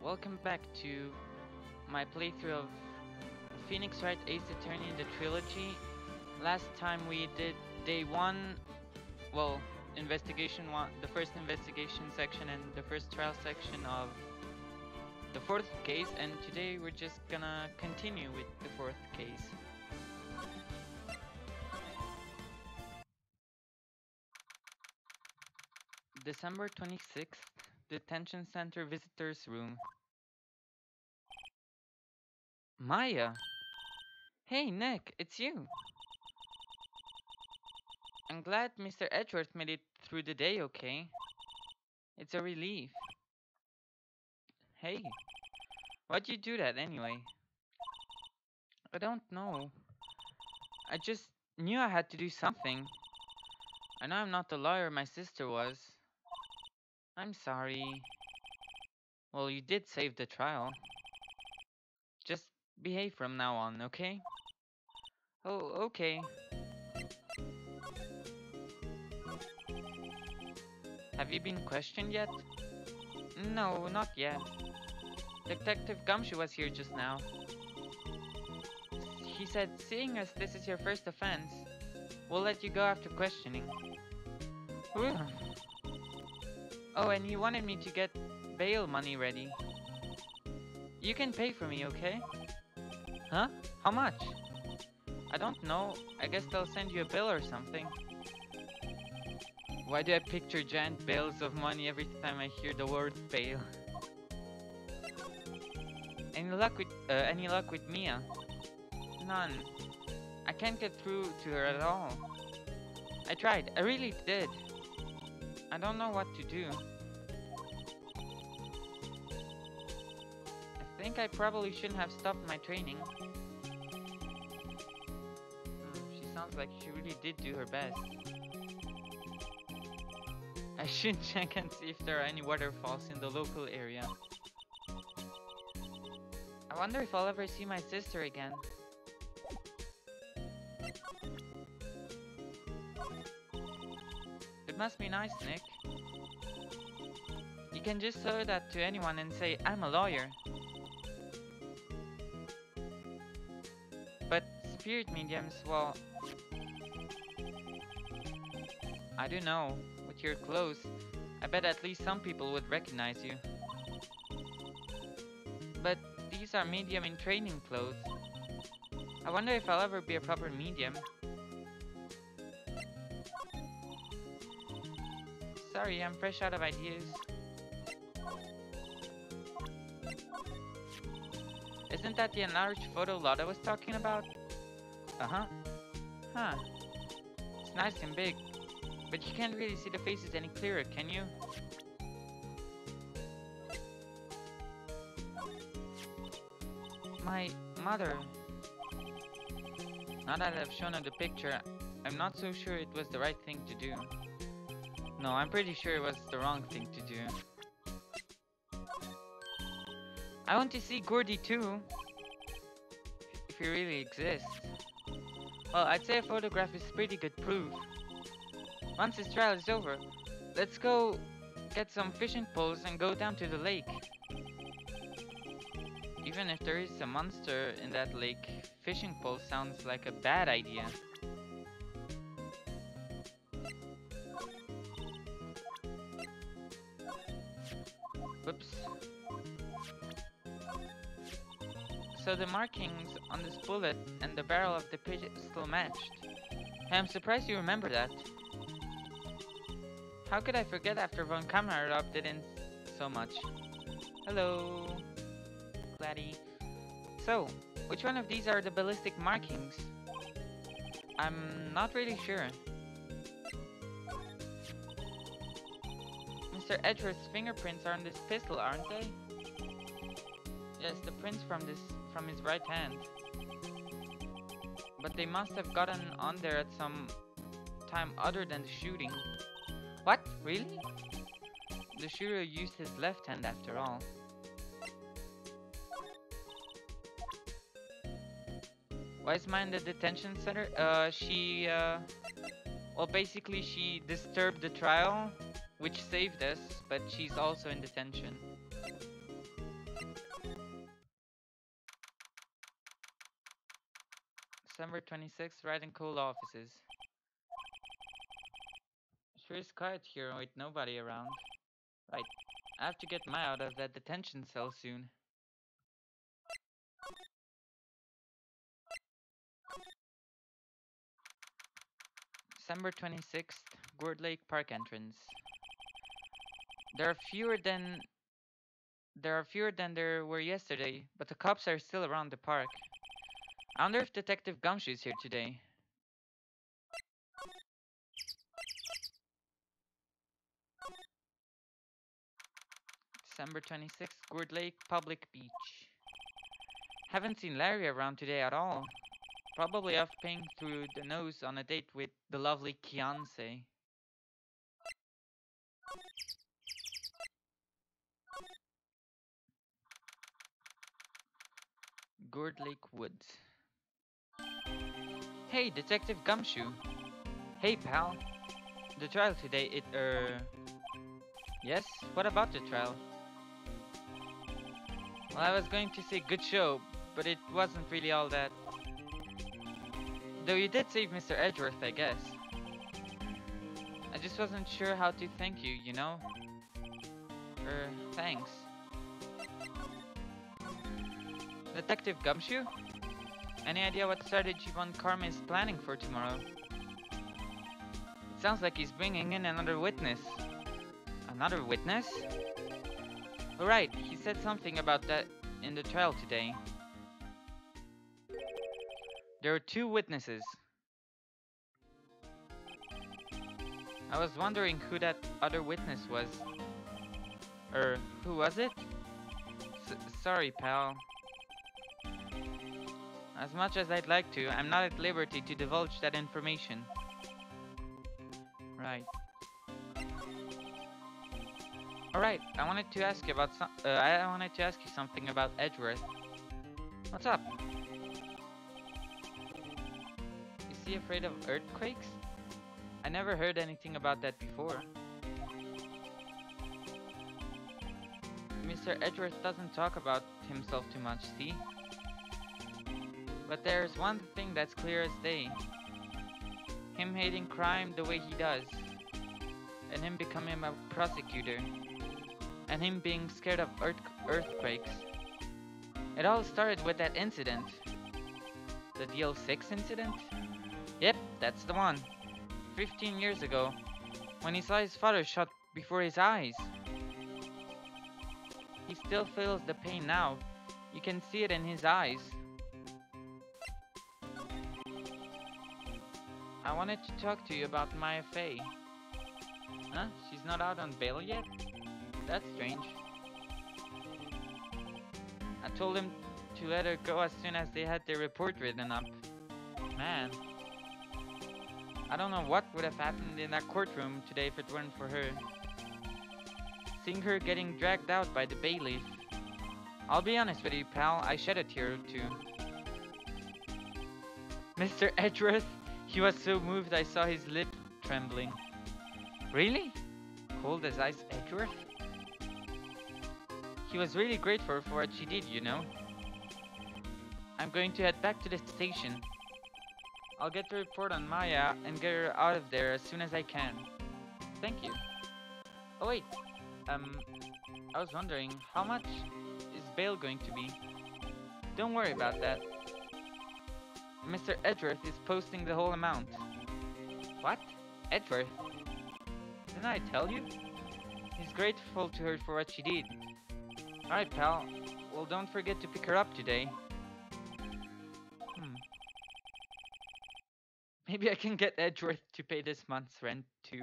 Welcome back to my playthrough of Phoenix Wright Ace Attorney the Trilogy. Last time we did day 1, well, investigation 1, the first investigation section and the first trial section of the fourth case, and today we're just gonna continue with the fourth case. December 26th, Detention Center Visitors Room. Maya! Hey Nick, it's you! I'm glad Mr. Edgeworth made it through the day okay. It's a relief. Hey, why'd you do that anyway? I don't know. I just knew I had to do something. I know I'm not the lawyer my sister was. I'm sorry. Well, you did save the trial. Just behave from now on, okay? Oh, okay. Have you been questioned yet? No, not yet. Detective Gumshoe was here just now. He said, seeing as this is your first offense, we'll let you go after questioning. Whew. Oh, and he wanted me to get bail money ready. You can pay for me, okay? Huh? How much? I don't know. I guess they'll send you a bill or something. Why do I picture giant bales of money every time I hear the word bail? Any luck with Mia? None. I can't get through to her at all. I tried. I really did. I don't know what to do. I think I probably shouldn't have stopped my training. She sounds like she really did do her best. I should check and see if there are any waterfalls in the local area. I wonder if I'll ever see my sister again. It must be nice, Nick. You can just say that to anyone and say, I'm a lawyer. But spirit mediums, well, I don't know. With your clothes, I bet at least some people would recognize you. But these are medium in training clothes. I wonder if I'll ever be a proper medium. Sorry, I'm fresh out of ideas. Isn't that the enlarged photo Lotta was talking about? Uh-huh. Huh. It's nice and big, but you can't really see the faces any clearer, can you? My mother. Now that I've shown her the picture, I'm not so sure it was the right thing to do. No, I'm pretty sure it was the wrong thing to do. I want to see Gordy too. If he really exists. Well, I'd say a photograph is pretty good proof. Once this trial is over, let's go get some fishing poles and go down to the lake. Even if there is a monster in that lake, fishing pole sounds like a bad idea. Whoops. So the markings on this bullet and the barrel of the pistol matched. I'm surprised you remember that. How could I forget after Von Kammerer did in so much? Hello, Gladdy. So, which one of these are the ballistic markings? I'm not really sure. Mr. Edgeworth's fingerprints are on this pistol, aren't they? Yes, the prints from his right hand. But they must have gotten on there at some time other than the shooting. What? Really? The shooter used his left hand after all. Why is Maya in the detention center? Well, basically she disturbed the trial, which saved us, but she's also in detention. December 26th, Wright and Cole offices. Sure is quiet here with nobody around. Right. I have to get Maya out of that detention cell soon. December 26th, Gourd Lake Park entrance. There are fewer than there were yesterday, but the cops are still around the park. I wonder if Detective Gumshoe is here today. December 26th, Gourd Lake Public Beach. Haven't seen Larry around today at all. Probably off paying through the nose on a date with the lovely Kianse. Gourd Lake Woods. Hey, Detective Gumshoe. Hey, pal. The trial today, Yes? What about the trial? Well, I was going to say good show, but it wasn't really all that. Though you did save Mr. Edgeworth, I guess. I just wasn't sure how to thank you, you know? Thanks. Detective Gumshoe? Any idea what strategy Von Karma is planning for tomorrow? It sounds like he's bringing in another witness. Another witness? Alright, he said something about that in the trial today. There were two witnesses. I was wondering who that other witness was. Who was it? Sorry, pal. As much as I'd like to, I'm not at liberty to divulge that information. Right. Alright, I wanted to ask you something about Edgeworth. What's up? Is he afraid of earthquakes? I never heard anything about that before. Mr. Edgeworth doesn't talk about himself too much, see? But there's one thing that's clear as day. Him hating crime the way he does. And him becoming a prosecutor. And him being scared of earthquakes. It all started with that incident. The DL6 incident? Yep, that's the one. 15 years ago, when he saw his father shot before his eyes. He still feels the pain now. You can see it in his eyes. I wanted to talk to you about Maya Fey. Huh? She's not out on bail yet? That's strange. I told him to let her go as soon as they had their report written up. Man. I don't know what would have happened in that courtroom today if it weren't for her. Seeing her getting dragged out by the bailiff. I'll be honest with you, pal, I shed a tear or two. Mr. Edgeworth, he was so moved I saw his lip trembling. Really? Cold as ice Edgeworth? He was really grateful for what she did, you know. I'm going to head back to the station. I'll get the report on Maya and get her out of there as soon as I can. Thank you. Oh wait, I was wondering, how much is bail going to be? Don't worry about that. Mr. Edgeworth is posting the whole amount. What? Edgeworth? Didn't I tell you? He's grateful to her for what she did. Alright, pal. Well, don't forget to pick her up today. Maybe I can get Edgeworth to pay this month's rent, too.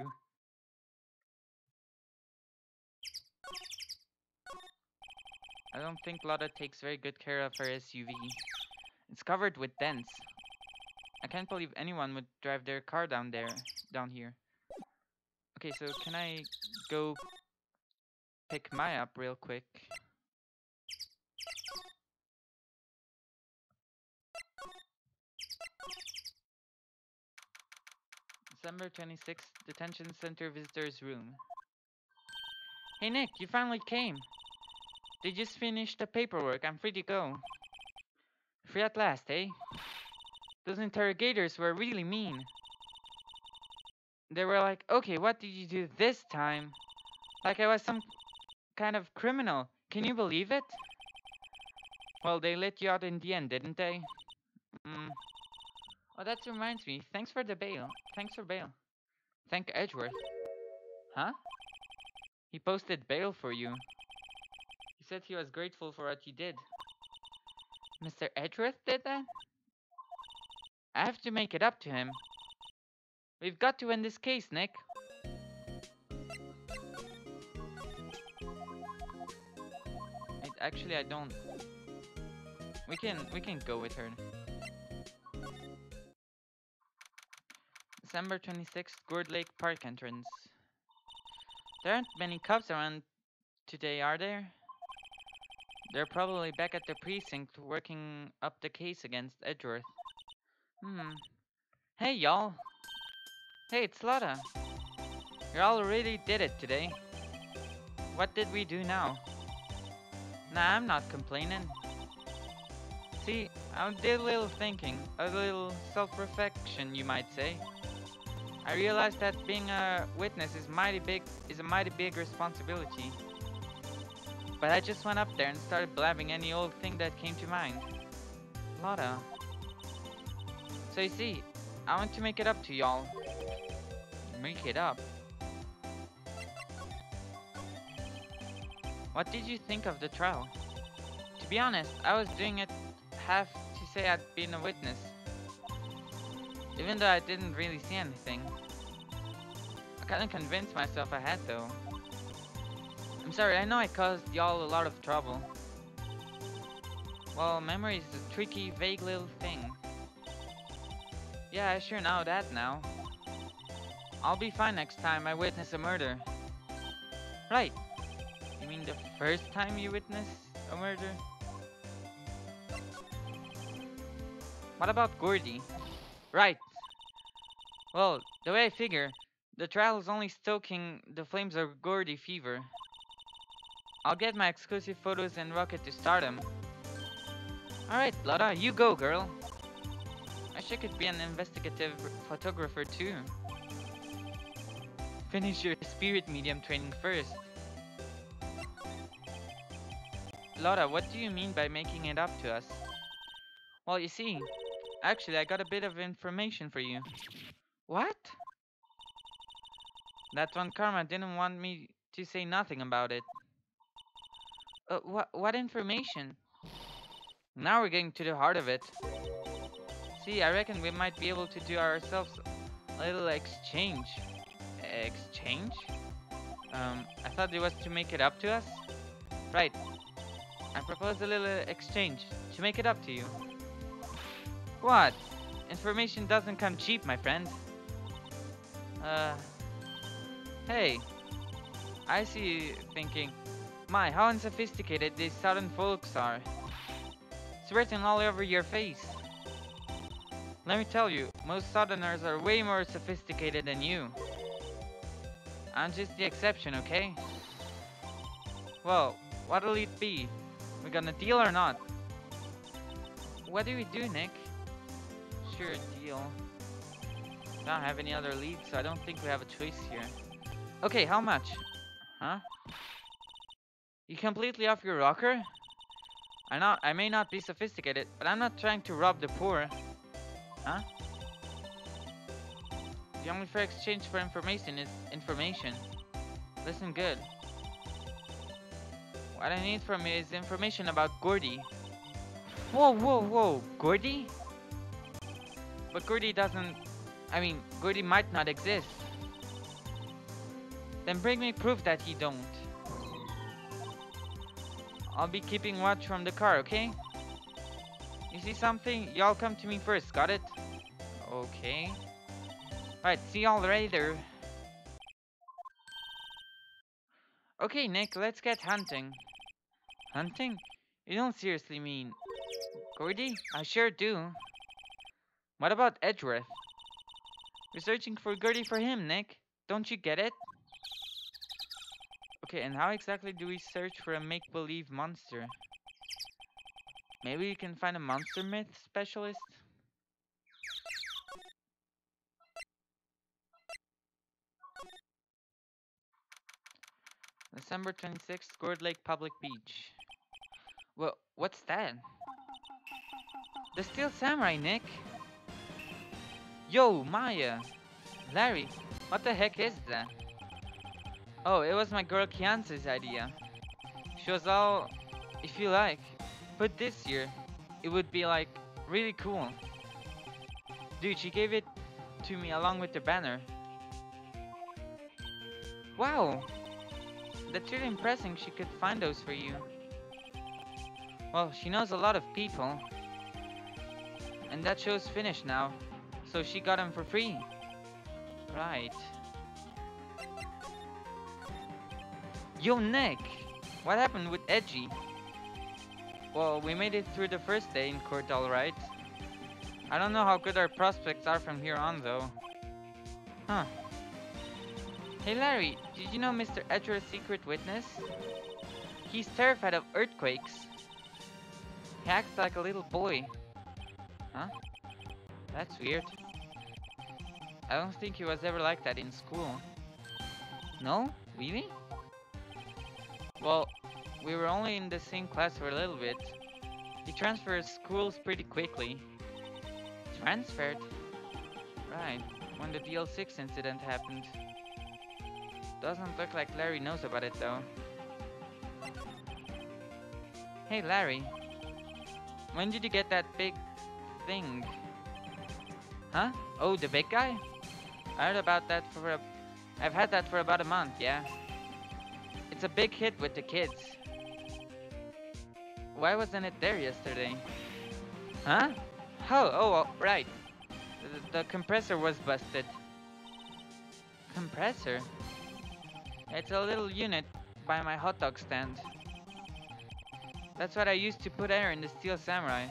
I don't think Lotta takes very good care of her SUV. It's covered with dents. I can't believe anyone would drive their car down here. Okay, so can I go pick Maya up real quick? December 26th, Detention Center Visitors Room. Hey Nick, you finally came. They just finished the paperwork. I'm free to go. Free at last, eh? Those interrogators were really mean. They were like, okay, what did you do this time? Like I was some kind of criminal. Can you believe it? Well, they let you out in the end, didn't they? Mm. Oh, that reminds me. Thanks for the bail. Thanks for bail. Thank Edgeworth. Huh? He posted bail for you. He said he was grateful for what you did. Mr. Edgeworth did that? I have to make it up to him. We've got to win this case, Nick. Actually, I don't. We can go with her. December 26th, Gourd Lake Park entrance. There aren't many cops around today, are there? They're probably back at the precinct working up the case against Edgeworth. Hmm. Hey, y'all. Hey, it's Lotta. You all really did it today. What did we do now? Nah, I'm not complaining. See, I did a little thinking, a little self-reflection, you might say. I realized that being a witness is a mighty big responsibility. But I just went up there and started blabbing any old thing that came to mind. Lotta. So you see, I want to make it up to y'all. Make it up? What did you think of the trial? To be honest, I was doing it half to say I'd been a witness. Even though I didn't really see anything. I kinda convinced myself I had though. I'm sorry, I know I caused y'all a lot of trouble. Well, memory is a tricky, vague little thing. Yeah, I sure know that now. I'll be fine next time I witness a murder. Right. You mean the first time you witness a murder? What about Gordy? Right. Well, the way I figure, the trial is only stoking the flames of Gordy fever. I'll get my exclusive photos and rocket to stardom. Alright, Lotta, you go, girl. I wish I could be an investigative photographer too. Finish your spirit medium training first. Lotta, what do you mean by making it up to us? Well, you see, actually I got a bit of information for you. What? That one Karma didn't want me to say nothing about it. What information? Now we're getting to the heart of it. See, I reckon we might be able to do ourselves a little exchange. Exchange? I thought it was to make it up to us? Right. I propose a little exchange to make it up to you. What? Information doesn't come cheap, my friend. Hey. I see you thinking, my, how unsophisticated these southern folks are. It's written all over your face. Let me tell you, most southerners are way more sophisticated than you. I'm just the exception, okay? Well, what'll it be? We gonna deal or not? What do we do, Nick? Sure, deal. Don't have any other leads, so I don't think we have a choice here. Okay, how much? Huh? You completely off your rocker? I may not be sophisticated, but I'm not trying to rob the poor. Huh? The only fair exchange for information is information. Listen good. What I need from you is information about Gordy. Whoa, Gordy? But Gordy doesn't... Gordy might not exist. Then bring me proof that he don't. I'll be keeping watch from the car, okay? You see something? Y'all come to me first, got it? Okay. Right, see y'all later. Okay, Nick, let's get hunting. Hunting? You don't seriously mean... Gordy? I sure do. What about Edgeworth? We're searching for Gordy for him, Nick. Don't you get it? Okay, and how exactly do we search for a make-believe monster? Maybe we can find a monster myth specialist? December 26th, Gourd Lake Public Beach. Well, what's that? The Steel Samurai, Nick! Yo, Maya! Larry, what the heck is that? Oh, it was my girl Kiance's idea. She was all, if you like, but this year, it would be like really cool. Dude, she gave it to me along with the banner. Wow, that's really impressive she could find those for you. Well, she knows a lot of people, and that show's finished now, so she got them for free. Right. Yo, Nick! What happened with Edgy? Well, we made it through the first day in court alright. I don't know how good our prospects are from here on, though. Huh. Hey Larry, did you know Mr. Edger's secret witness? He's terrified of earthquakes. He acts like a little boy. Huh? That's weird. I don't think he was ever like that in school. No? Really? Well, we were only in the same class for a little bit. He transferred schools pretty quickly. Transferred? Right, when the DL6 incident happened. Doesn't look like Larry knows about it though. Hey Larry, when did you get that big thing? Huh? Oh, the big guy? I heard about that I've had that for about a month, yeah. It's a big hit with the kids. Why wasn't it there yesterday? Huh? Oh, right. The compressor was busted. Compressor? It's a little unit by my hot dog stand. That's what I used to put air in the Steel Samurai.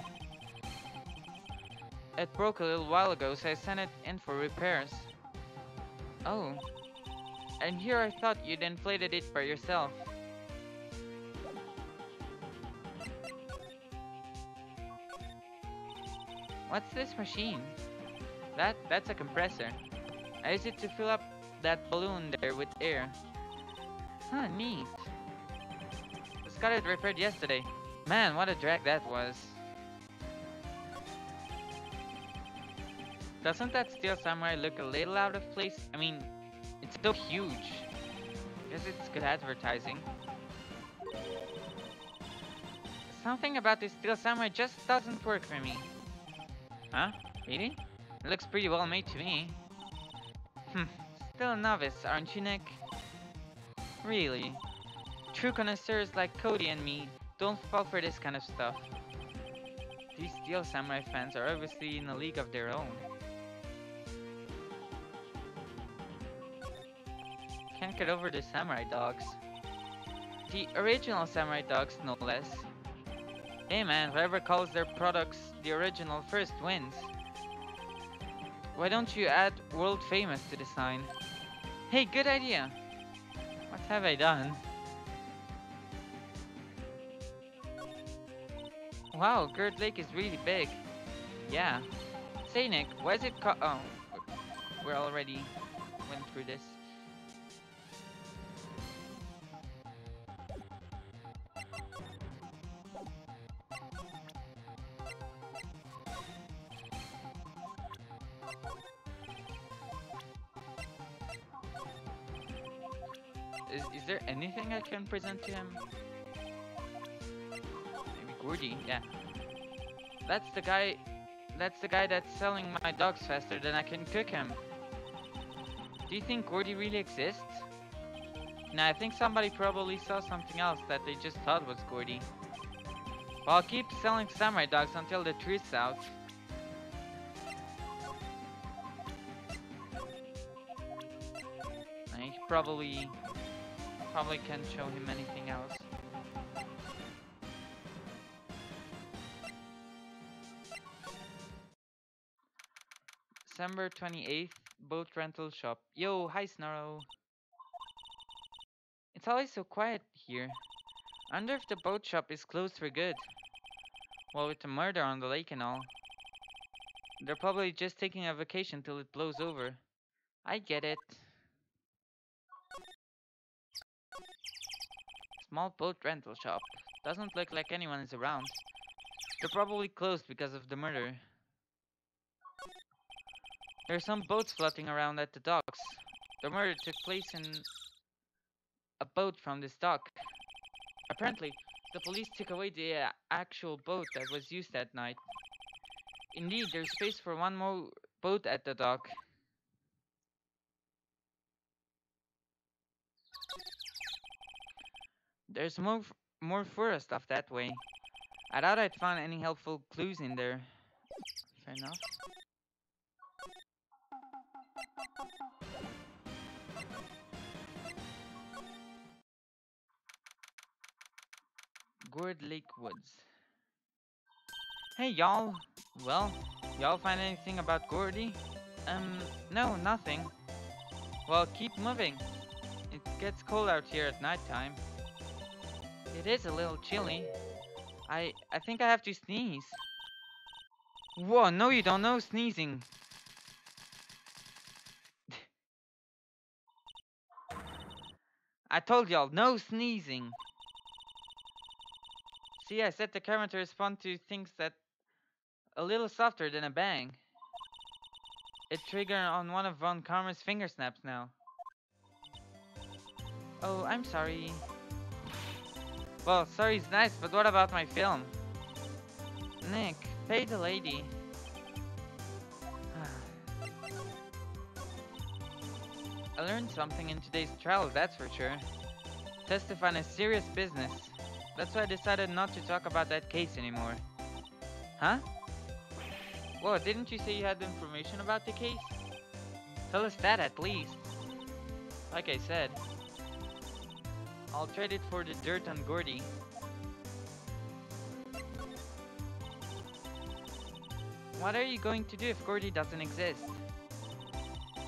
It broke a little while ago, so I sent it in for repairs. Oh. And here I thought you'd inflated it by yourself. What's this machine? That's a compressor. I use it to fill up that balloon there with air. Huh, neat. Just got it repaired yesterday. Man, what a drag that was. Doesn't that Steel Samurai look a little out of place? I mean, it's so huge. Guess it's good advertising. Something about this Steel Samurai just doesn't work for me. Huh? Really? It looks pretty well made to me. Still a novice, aren't you, Nick? Really? True connoisseurs like Cody and me don't fall for this kind of stuff. These Steel Samurai fans are obviously in a league of their own. Can't get over the samurai dogs. The original samurai dogs, no less. Hey man, whoever calls their products the original first wins. Why don't you add world famous to the sign? Hey, good idea! What have I done? Wow, Gerd Lake is really big. Yeah. Say Nick, why is it oh, we're already went through this. Is there anything I can present to him? Maybe Gordy, yeah. That's the guy that's selling my dogs faster than I can cook him. Do you think Gordy really exists? Nah, I think somebody probably saw something else that they just thought was Gordy. Well, I'll keep selling samurai dogs until the truth's out. I probably can't show him anything else. December 28th, boat rental shop. Yo, hi Snarrow. It's always so quiet here. I wonder if the boat shop is closed for good. Well, with the murder on the lake and all. They're probably just taking a vacation till it blows over. I get it. Small boat rental shop. Doesn't look like anyone is around. They're probably closed because of the murder. There are some boats floating around at the docks. The murder took place in a boat from this dock. Apparently, the police took away the actual boat that was used that night. Indeed, there's space for one more boat at the dock. There's more Fura stuff that way. I doubt I'd find any helpful clues in there. Fair enough. Gourd Lake Woods. Hey y'all! Well, y'all find anything about Gordy? No, nothing. Well, keep moving. It gets cold out here at nighttime. It is a little chilly. I think I have to sneeze. Whoa, no you don't know sneezing. I told y'all, no sneezing. See, I set the camera to respond to things that a little softer than a bang. It triggered on one of Von Karma's finger snaps now. Oh, I'm sorry. Well, sorry's nice, but what about my film? Nick, pay the lady. I learned something in today's trial, that's for sure. Testifying is serious business. That's why I decided not to talk about that case anymore. Huh? Whoa, didn't you say you had information about the case? Tell us that at least. Like I said, I'll trade it for the dirt on Gordy. What are you going to do if Gordy doesn't exist?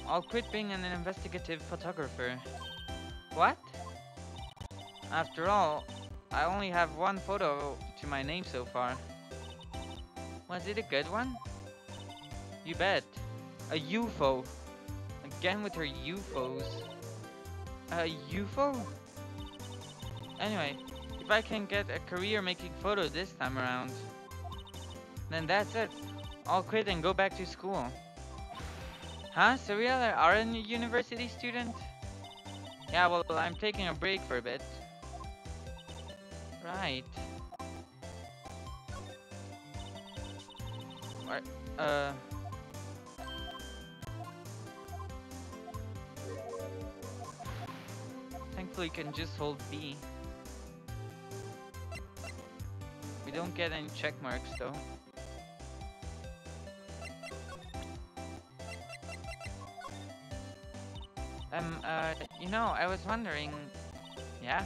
I'll quit being an investigative photographer. What? After all, I only have one photo to my name so far. Was it a good one? You bet. A UFO. Again with her UFOs. A UFO? Anyway, if I can get a career making photos this time around, then that's it. I'll quit and go back to school. Huh? So we are a university student? Yeah, well, I'm taking a break for a bit. Right. What? Thankfully, you can just hold B. We don't get any check marks though. You know, I was wondering... Yeah?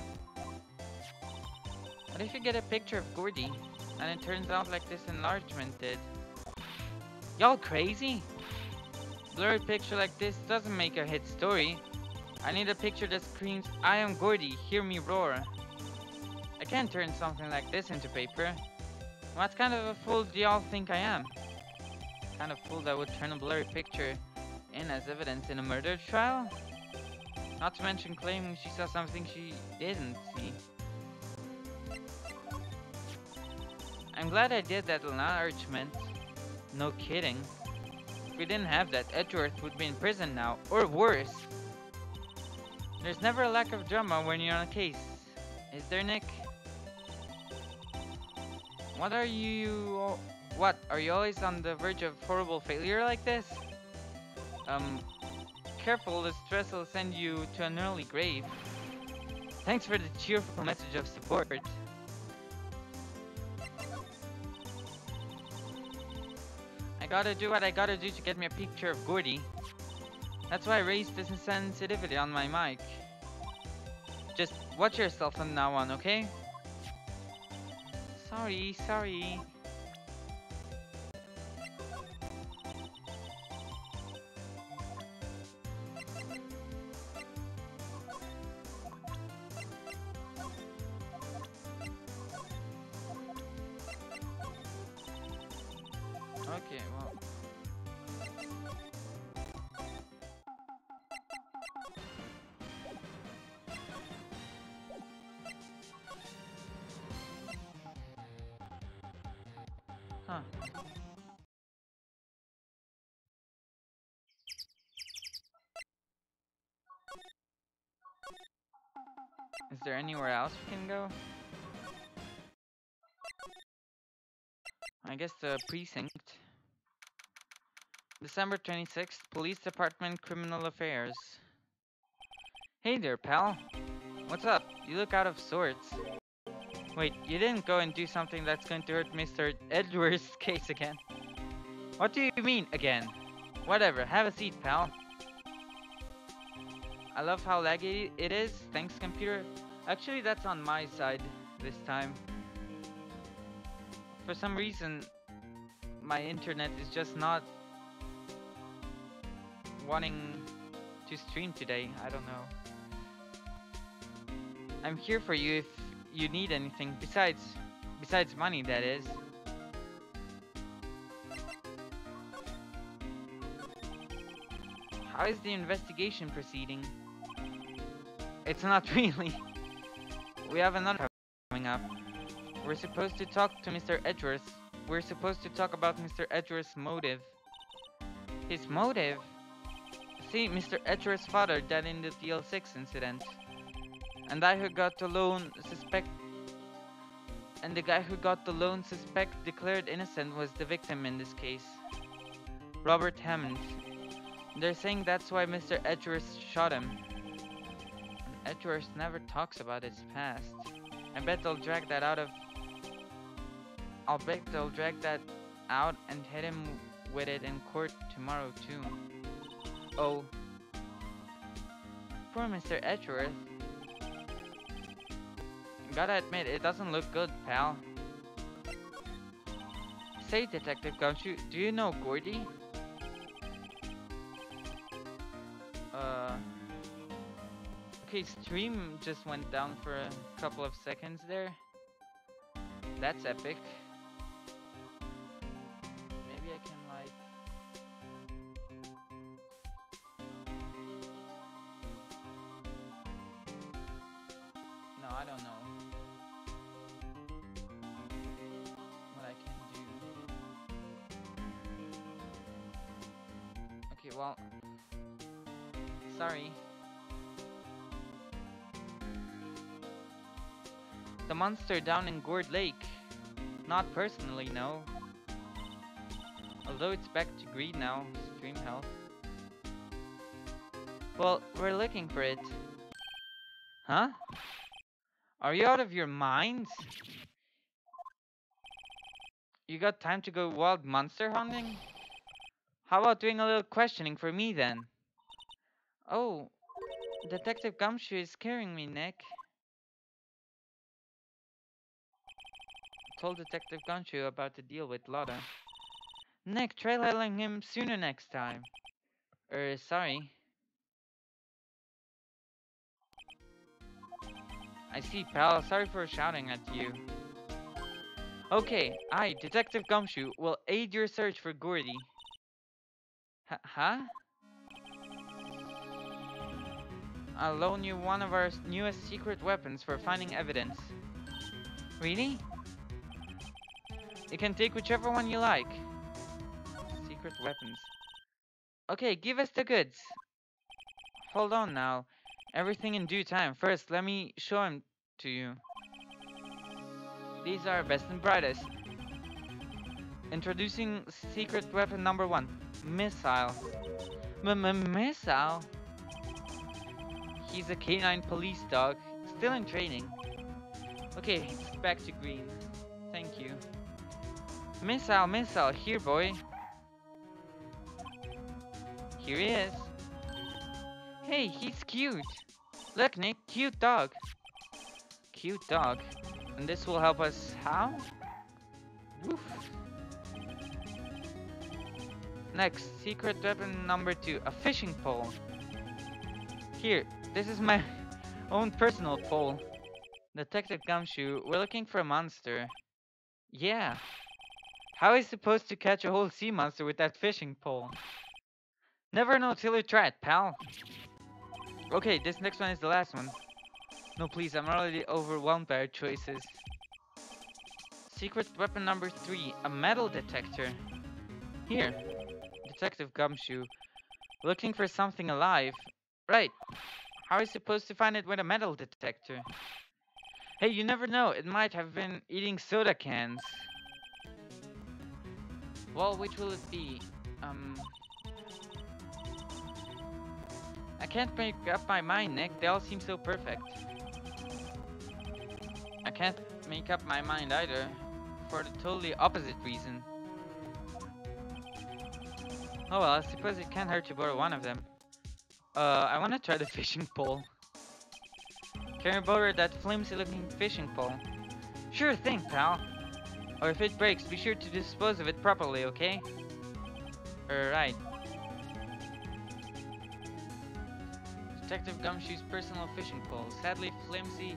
What if you get a picture of Gordy, and it turns out like this enlargement did? Y'all crazy? Blurry picture like this doesn't make a hit story. I need a picture that screams, I am Gordy, hear me roar. I can't turn something like this into paper. What kind of a fool do y'all think I am? Kind of fool that would turn a blurry picture in as evidence in a murder trial? Not to mention claiming she saw something she didn't see. I'm glad I did that enlargement. No kidding. If we didn't have that, Edgeworth would be in prison now, or worse. There's never a lack of drama when you're on a case, is there, Nick? What are you always on the verge of horrible failure like this? Careful, the stress will send you to an early grave. Thanks for the cheerful message of support. I gotta do what I gotta do to get me a picture of Gordy. That's why I raised this sensitivity on my mic. Just watch yourself from now on, okay? Sorry. Okay, well. Is there anywhere else we can go? I guess the precinct. December 26th, Police Department, Criminal Affairs. Hey there, pal. What's up? You look out of sorts. Wait, you didn't go and do something that's going to hurt Mr. Edwards' case again? What do you mean, again? Whatever, have a seat, pal. I love how laggy it is. Thanks, computer. Actually, that's on my side this time. For some reason, my internet is just not wanting to stream today. I don't know. I'm here for you if you need anything. Besides money, that is. How is the investigation proceeding? It's not really. We have another coming up. We're supposed to talk to Mr. Edgeworth. We're supposed to talk about Mr. Edgeworth's motive. His motive? See, Mr. Edgeworth's father died in the DL6 incident. And the guy who got the loan suspect declared innocent was the victim in this case. Robert Hammond. They're saying that's why Mr. Edgeworth shot him. And Edgeworth never talks about his past. I bet they'll drag that out and hit him with it in court tomorrow too. Oh. Poor Mr. Edgeworth. Gotta admit, it doesn't look good, pal. Say, Detective Gumshoe, do you know Gordy? Okay, stream just went down for a couple of seconds there. That's epic. Maybe I can like... No, I don't know what I can do. Okay, well... Sorry. The monster down in Gourd Lake. Not personally, no. Although it's back to green now, stream health. Well, we're looking for it. Huh? Are you out of your minds? You got time to go wild monster hunting? How about doing a little questioning for me then? Oh, Detective Gumshoe is scaring me, Nick. Told Detective Gumshoe about the deal with Lotta. Nick, try telling him sooner next time. Sorry. I see, pal. Sorry for shouting at you. Okay, I, Detective Gumshoe, will aid your search for Gordy. Huh? I'll loan you one of our newest secret weapons for finding evidence. Really? You can take whichever one you like. Secret weapons. Okay, give us the goods. Hold on now. Everything in due time. First, let me show him to you. These are our best and brightest. Introducing secret weapon number 1. Missile. Missile? He's a canine police dog. Still in training. Okay, it's back to green. Thank you. Missile, here boy. Here he is. Hey, he's cute. Look, Nick, cute dog. Cute dog. And this will help us how? Woof. Next, secret weapon number 2, a fishing pole. Here, this is my own personal pole. Detective Gumshoe, we're looking for a monster. Yeah. How is he supposed to catch a whole sea monster with that fishing pole? Never know till you try it, pal. Okay, this next one is the last one. No, please, I'm already overwhelmed by our choices. Secret weapon number 3, a metal detector. Here, Detective Gumshoe, looking for something alive. Right. How are you supposed to find it with a metal detector? Hey, you never know. It might have been eating soda cans. Well, which will it be? Um, I can't make up my mind, Nick. They all seem so perfect. I can't make up my mind either, for the totally opposite reason. Oh well, I suppose it can't hurt to borrow one of them. I wanna try the fishing pole. Can you borrow that flimsy looking fishing pole? Sure thing, pal. Or if it breaks, be sure to dispose of it properly, okay? Right. Detective Gumshoe's personal fishing pole, sadly flimsy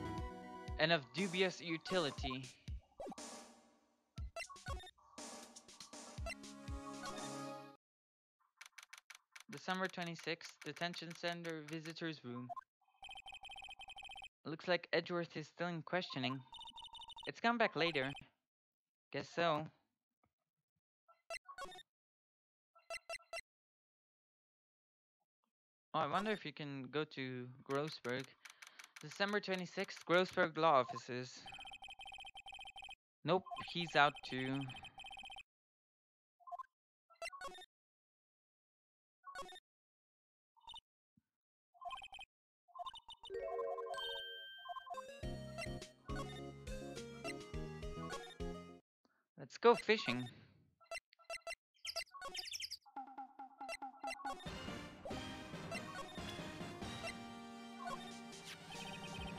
and of dubious utility. December 26th, Detention Center Visitor's Room. Looks like Edgeworth is still in questioning. It's come back later. Guess so. Oh, I wonder if you can go to Grossberg. December 26th, Grossberg Law Offices. Nope, he's out too. Let's go fishing.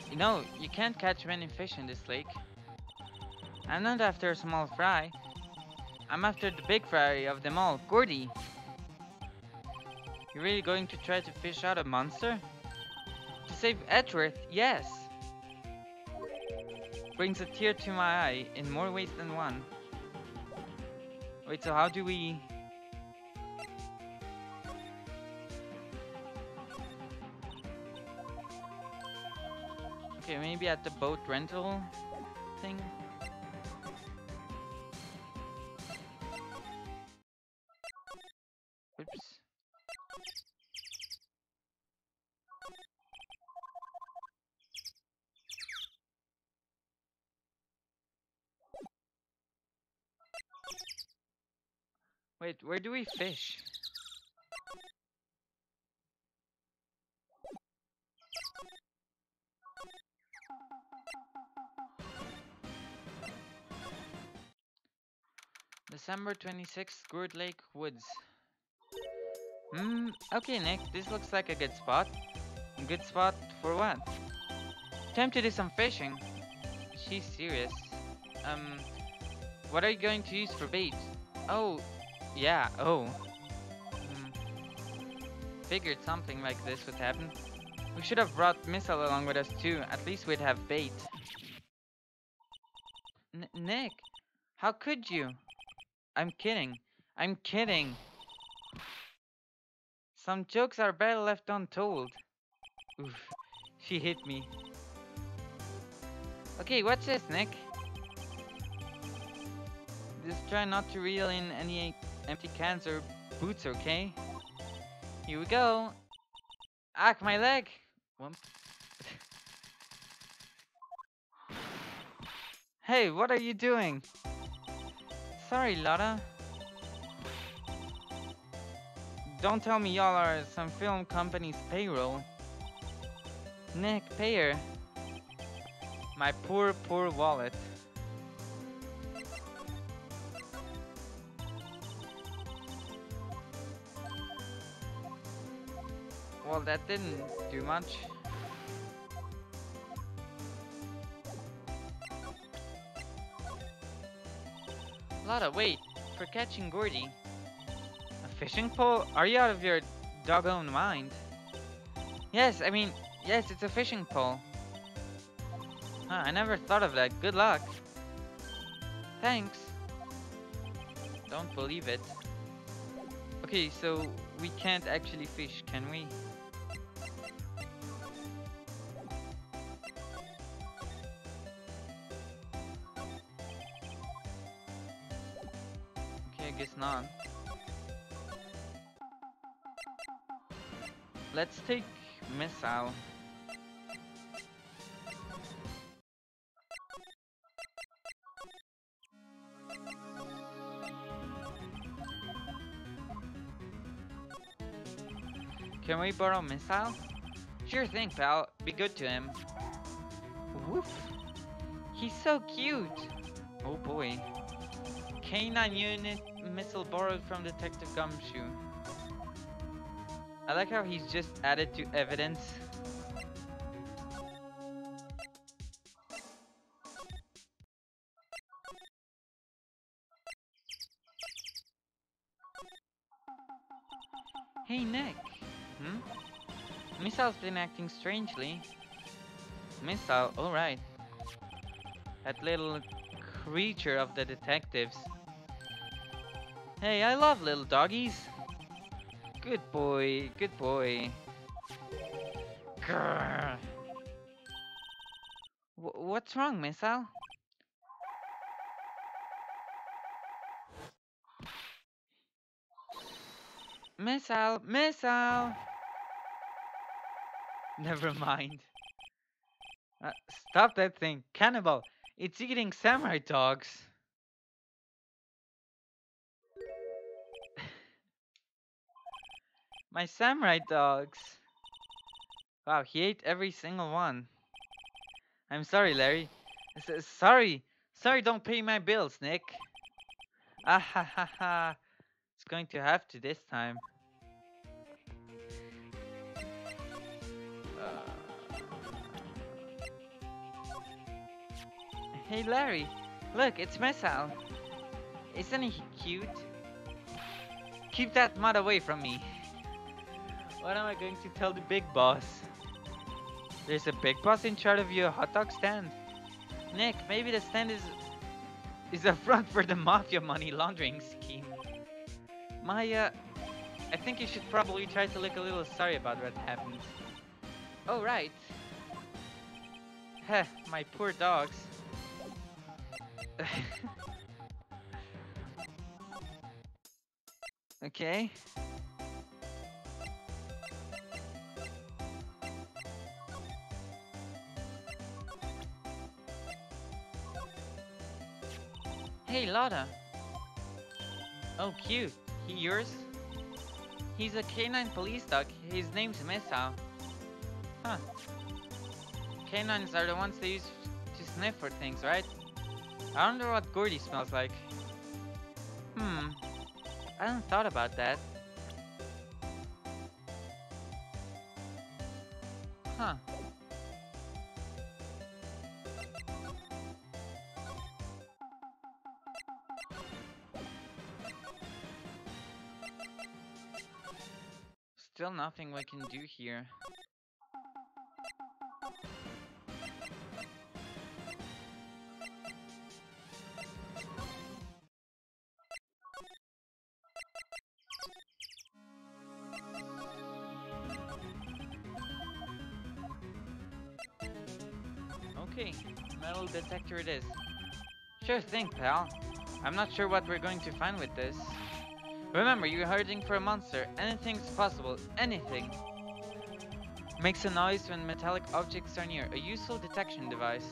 You know, you can't catch many fish in this lake. I'm not after a small fry. I'm after the big fry of them all, Gordy. You really going to try to fish out a monster? To save Edgeworth, yes. Brings a tear to my eye in more ways than one. Wait, so how do we... Okay, maybe at the boat rental thing? Oops. Wait, where do we fish? December 26th, Gourd Lake Woods. Okay Nick, this looks like a good spot. A good spot for what? Time to do some fishing. She's serious. Um, what are you going to use for bait? Oh, yeah, oh. Figured something like this would happen. We should have brought Missile along with us too, at least we'd have bait. Nick, how could you? I'm kidding. I'm kidding. Some jokes are better left untold. Oof, she hit me. Okay, what's this, Nick? Just try not to reel in any empty cans or boots, okay? Here we go. Ack, my leg! Whoops. Hey, what are you doing? Sorry, Lotta. Don't tell me y'all are some film company's payroll. Nick, pay her. My poor, poor wallet. Well, that didn't do much. Lotta, wait. For catching Gordy. A fishing pole? Are you out of your doggone mind? Yes, I mean, yes, it's a fishing pole. Huh, I never thought of that. Good luck. Thanks. Don't believe it. Okay, so we can't actually fish, can we? Okay, I guess not. Let's take Missile. Can we borrow Missile? Sure thing, pal. Be good to him. Woof. He's so cute. Oh boy. Canine unit missile borrowed from Detective Gumshoe. I like how he's just added to evidence. Hey Nick. Hmm? Missile's been acting strangely. Missile, alright. That little creature of the detectives. Hey, I love little doggies. Good boy, good boy. Grrr. What's wrong, Missile? Missile, Missile! Never mind. Stop that thing, cannibal! It's eating samurai dogs. My samurai dogs. Wow, he ate every single one. I'm sorry, Larry. Sorry. Sorry, don't pay my bills, Nick. Ah ha ha ha. It's going to have to this time. Uh, hey, Larry. Look, it's Missile. Isn't he cute? Keep that mud away from me. What am I going to tell the big boss? There's a big boss in charge of your hot dog stand. Nick, maybe the stand is a front for the mafia money laundering scheme. Maya, I think you should probably try to look a little sorry about what happened. Oh, right. Heh, my poor dogs. Okay. Hey, Lotta. Oh, cute. He yours? He's a canine police dog. His name's Missile. Huh. Canines are the ones they use to sniff for things, right? I wonder what Gordy smells like. Hmm. I hadn't thought about that. Huh. Still nothing we can do here. Okay, metal detector it is. Sure thing, pal. I'm not sure what we're going to find with this. Remember, you're hunting for a monster. Anything's possible. Anything. Makes a noise when metallic objects are near. A useful detection device.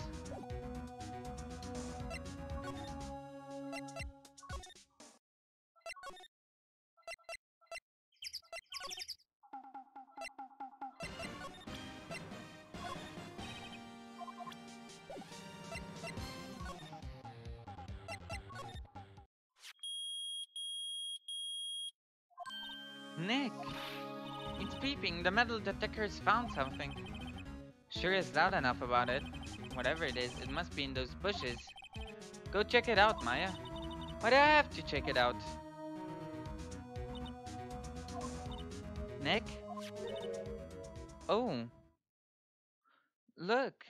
Nick! It's beeping. The metal detector's found something. Sure is loud enough about it. Whatever it is, it must be in those bushes. Go check it out, Maya. Why do I have to check it out? Nick? Oh, look.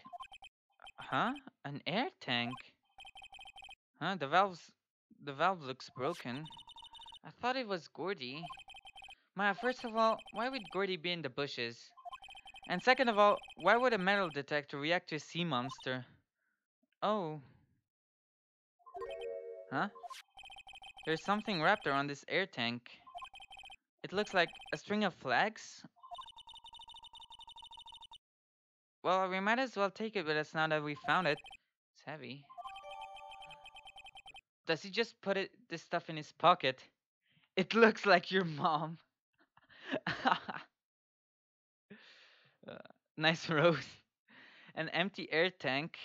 Huh? An air tank? Huh? The valve looks broken. I thought it was Gordy. Maya, first of all, why would Gordy be in the bushes? And second of all, why would a metal detector react to a sea monster? Oh. Huh? There's something wrapped around this air tank. It looks like a string of flags. Well, we might as well take it with us now that we found it. It's heavy. Does he just put this stuff in his pocket? It looks like your mom. Uh, nice rose. An empty air tank.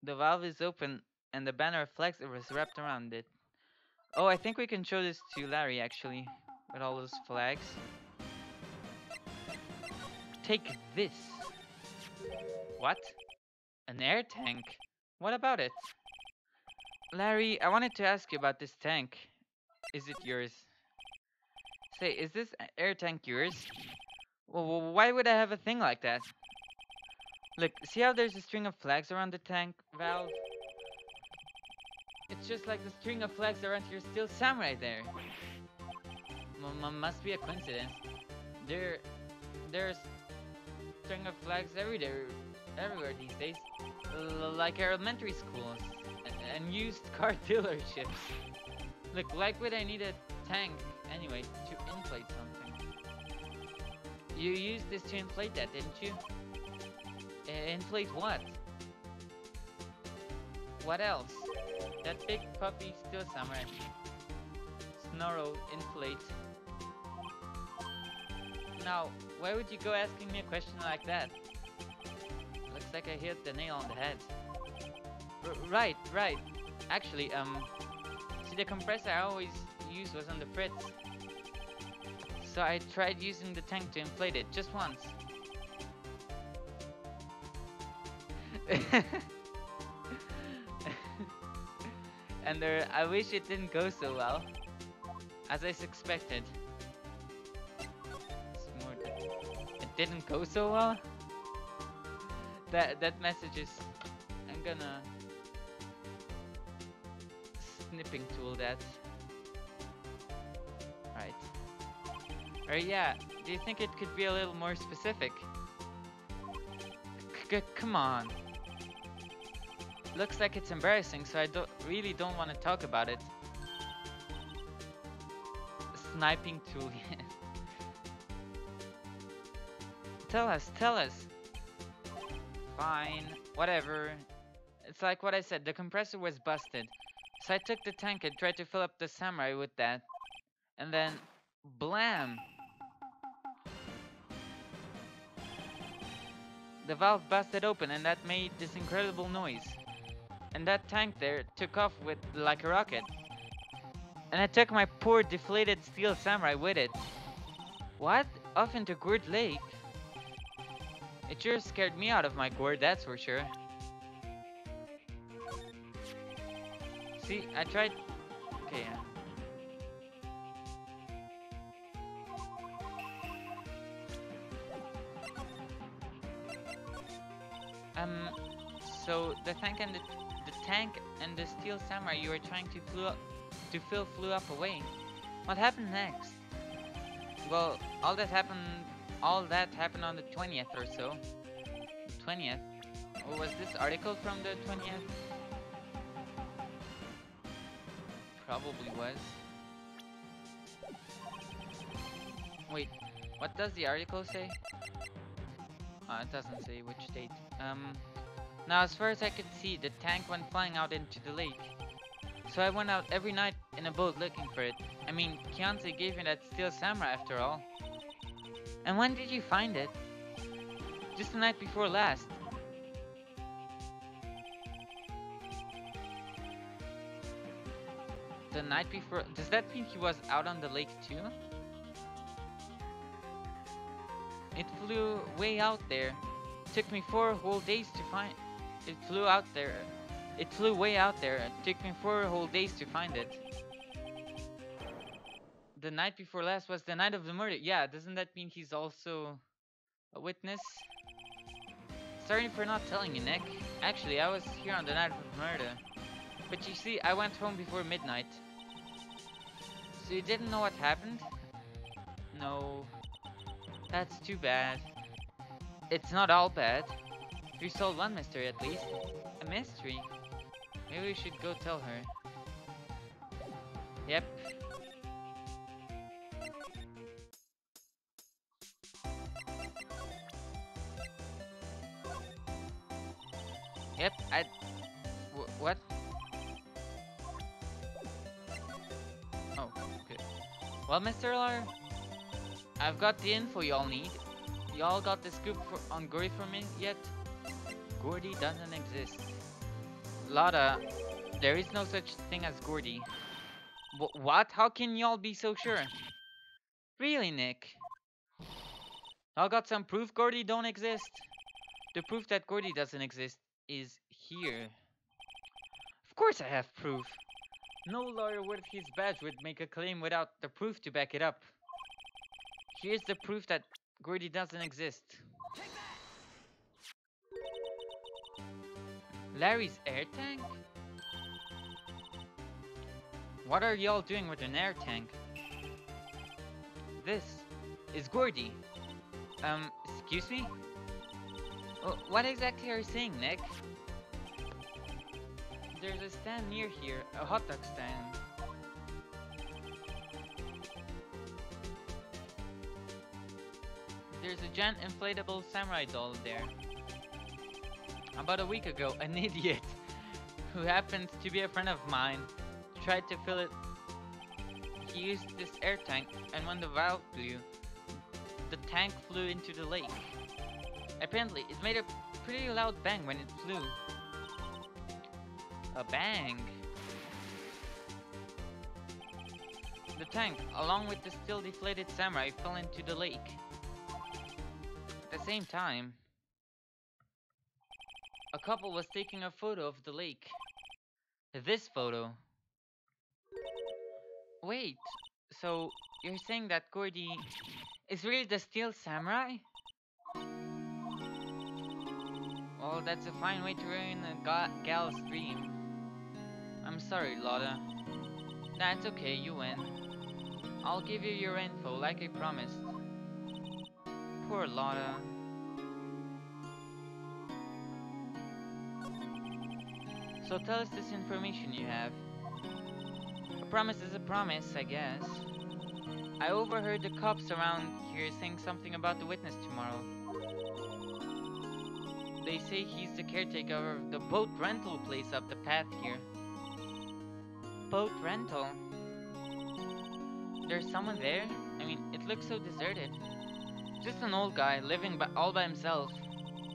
The valve is open and the banner of flags was wrapped around it. Oh, I think we can show this to Larry actually, with all those flags. Take this. What? An air tank? What about it? Larry, I wanted to ask you about this tank. Is it yours? Say, is this air tank yours? Well, why would I have a thing like that? Look, see how there's a string of flags around the tank valve? It's just like the string of flags around your steel samurai there. Must be a coincidence. There's string of flags everywhere these days. Like elementary schools and used car dealerships. Look, like would I need a tank anyway to inflate something? You used this to inflate that, didn't you? Inflate what? What else? That big puppy steel samurai. Snarl, inflate. Now, why would you go asking me a question like that? Looks like I hit the nail on the head. Right. Actually, see the compressor I always used was on the fritz. So I tried using the tank to inflate it, just once. And I wish it didn't go so well, as I suspected. It didn't go so well? That message is... I'm gonna... snipping tool that. Right. Or yeah, do you think it could be a little more specific? Come on. Looks like it's embarrassing, so I really don't want to talk about it. Sniping tool. Tell us. Fine, whatever. It's like what I said, the compressor was busted. So I took the tank and tried to fill up the samurai with that. And then, blam! The valve busted open and that made this incredible noise. And that tank there took off with like a rocket. And I took my poor deflated steel samurai with it. What? Off into Gourd Lake? It sure scared me out of my gourd, that's for sure. See, I tried... Okay, yeah. So the tank and the steel samurai you were trying to fill flew up away. What happened next? Well, all that happened on the 20th or so. 20th? Or was this article from the 20th? Probably was. Wait, what does the article say? It doesn't say which date. Now as far as I could see, the tank went flying out into the lake. So I went out every night in a boat looking for it. I mean, Kianse gave me that steel samurai after all. And when did you find it? Just the night before last. The night before? Does that mean he was out on the lake too? It flew way out there. Took me 4 whole days to find. It flew out there. It flew way out there. It took me 4 whole days to find it. The night before last was the night of the murder. Yeah, doesn't that mean he's also a witness? Sorry for not telling you, Nick. Actually, I was here on the night of the murder. But you see, I went home before midnight. So you didn't know what happened? No. That's too bad. It's not all bad. We solved one mystery at least. A mystery? Maybe we should go tell her. Yep. Yep, what? Oh, good. Well, Mr. Lar, I've got the info y'all need. Y'all got the scoop on Gordy for me yet? Gordy doesn't exist. Lotta, there is no such thing as Gordy. What? How can y'all be so sure? Really, Nick? Y'all got some proof Gordy don't exist? The proof that Gordy doesn't exist is here. Of course I have proof. No lawyer worth his badge would make a claim without the proof to back it up. Here's the proof that Gordy doesn't exist. Larry's air tank? What are y'all doing with an air tank? This is Gordy. Excuse me? What exactly are you saying, Nick? There's a stand near here, a hot dog stand. There's a giant inflatable samurai doll there. About a week ago, an idiot who happens to be a friend of mine tried to fill it. He used this air tank, and when the valve blew, the tank flew into the lake. Apparently, it made a pretty loud bang when it flew. A bang. The tank, along with the still deflated samurai, fell into the lake. At the same time, a couple was taking a photo of the lake. This photo. Wait, so you're saying that Gordy is really the steel samurai? Well, that's a fine way to ruin a gal's dream. I'm sorry, Lotta. That's okay, you win. I'll give you your info like I promised. Poor Lotta. So tell us this information you have. A promise is a promise, I guess. I overheard the cops around here saying something about the witness tomorrow. They say he's the caretaker of the boat rental place up the path here. Boat rental? There's someone there? I mean, it looks so deserted. Just an old guy living all by himself.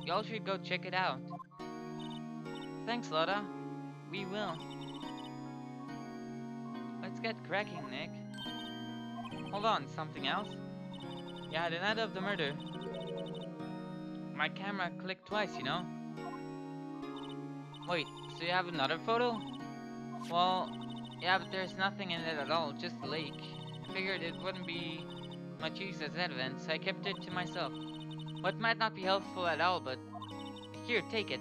Y'all should go check it out. Thanks, Lotta. We will. Let's get cracking, Nick. Hold on, something else? Yeah, the night of the murder. My camera clicked twice, you know? Wait, so you have another photo? Well, yeah, but there's nothing in it at all, just the lake. I figured it wouldn't be much use as evidence, so I kept it to myself. What might not be helpful at all, but here, take it.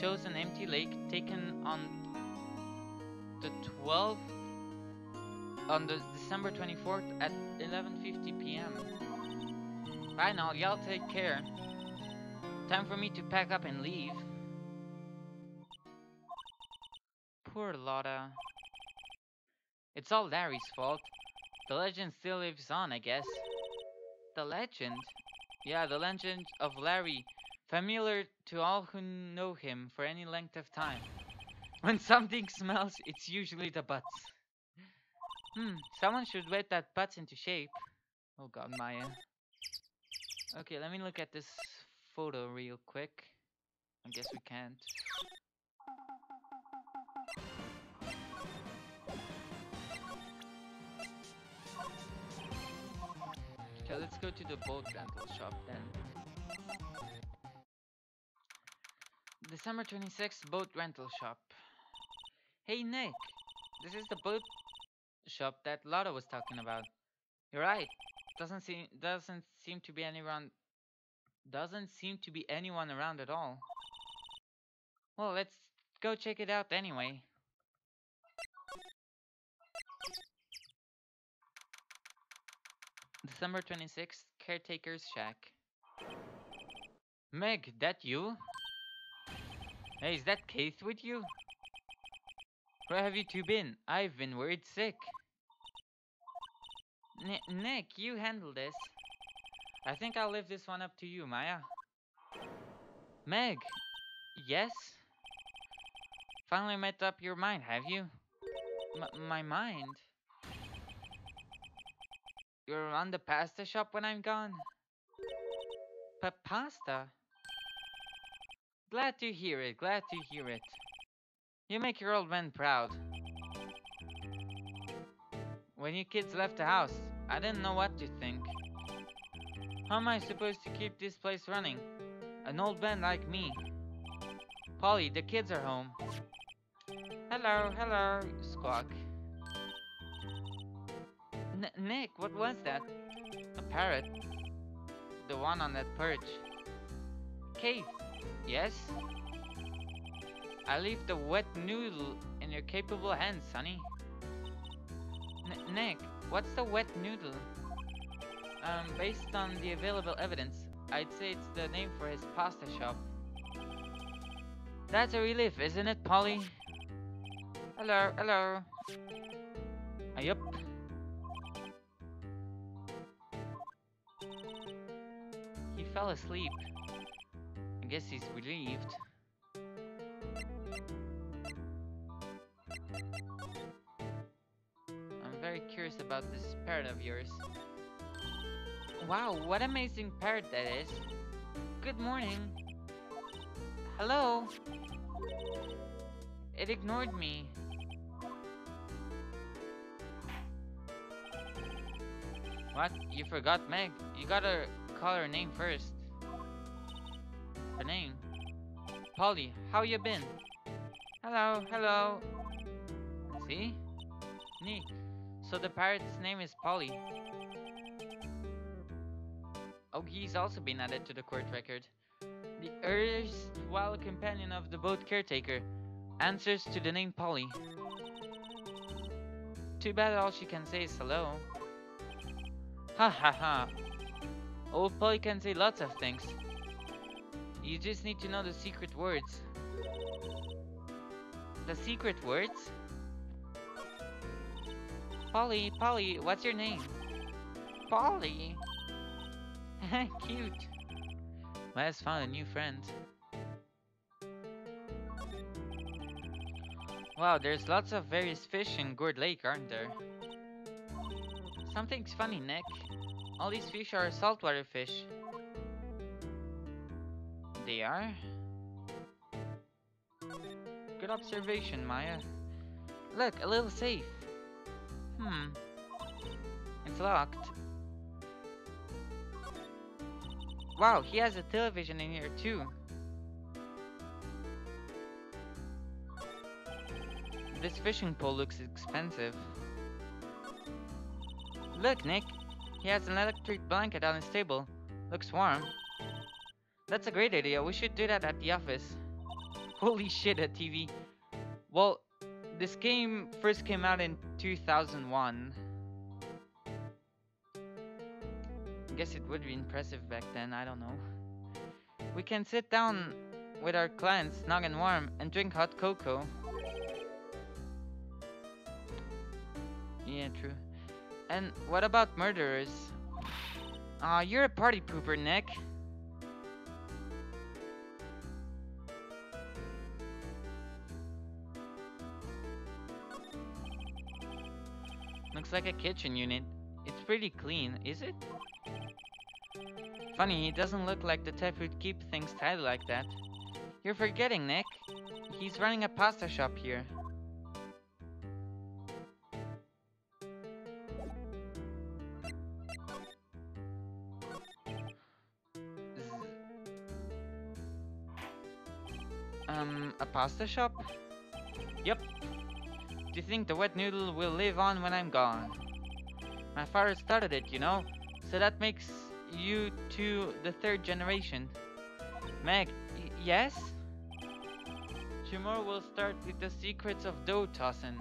Shows an empty lake taken on the 12th, on the December 24th at 11:50 p.m. Bye now, y'all take care. Time for me to pack up and leave. Poor Lotta. It's all Larry's fault. The legend still lives on, I guess. The legend? Yeah, the legend of Larry, familiar to all who know him for any length of time. When something smells, it's usually the butts. Someone should whip that butts into shape. Oh god, Maya. Okay, let me look at this photo real quick. I guess we can't. Okay, let's go to the boat rental shop then. December 26th, boat rental shop. Hey Nick, this is the boat shop that Lotta was talking about. You're right. Doesn't seem to be anyone around at all. Well, let's go check it out anyway. December 26th, caretaker's shack. Meg, that you? Hey, is that Keith with you? Where have you two been? I've been worried sick. Nick, you handle this. I think I'll leave this one up to you, Maya. Meg, yes? Finally made up your mind, have you? My mind? You'll run the pasta shop when I'm gone? Pasta? Glad to hear it, glad to hear it. You make your old man proud. When you kids left the house, I didn't know what to think. How am I supposed to keep this place running? An old man like me. Polly, the kids are home. Hello, hello, squawk. Nick, what was that? A parrot. The one on that perch. Keith, yes? I leave the wet noodle in your capable hands, sonny. Nick, what's the wet noodle? Based on the available evidence, I'd say it's the name for his pasta shop. That's a relief, isn't it, Polly? Hello, hello. Yup. He fell asleep. I guess he's relieved. I'm very curious about this parrot of yours. Wow, what amazing parrot that is. Good morning. Hello. It ignored me. What? You forgot Meg? You gotta call her name first. Her name? Polly, how you been? Hello, hello. See? Neat. So the parrot's name is Polly. Oh, he's also been added to the court record. The erstwhile companion of the boat caretaker answers to the name Polly. Too bad all she can say is hello. Ha ha ha. Old Polly can say lots of things. You just need to know the secret words. The secret words? Polly, Polly, what's your name? Polly. Cute. Wes found a new friend. Wow, there's lots of various fish in Gourd Lake, aren't there? Something's funny, Nick. All these fish are saltwater fish. They are? Good observation, Maya. Look, a little safe. It's locked. Wow, he has a television in here too. This fishing pole looks expensive. Look, Nick. He has an electric blanket on his table. Looks warm. That's a great idea. We should do that at the office. Holy shit, a TV. Well, this game first came out in 2001. I guess it would be impressive back then, I don't know. We can sit down with our clients, snug and warm, and drink hot cocoa. Yeah, true. And what about murderers? Aw, you're a party pooper, Nick. Looks like a kitchen unit. It's pretty clean, is it? Funny, he doesn't look like the type who'd keep things tidy like that. You're forgetting, Nick. He's running a pasta shop here. A pasta shop? Yep. Do you think the wet noodle will live on when I'm gone? My father started it, you know, so that makes you two the third generation. Meg, yes? Tomorrow we'll start with the secrets of dough tossing.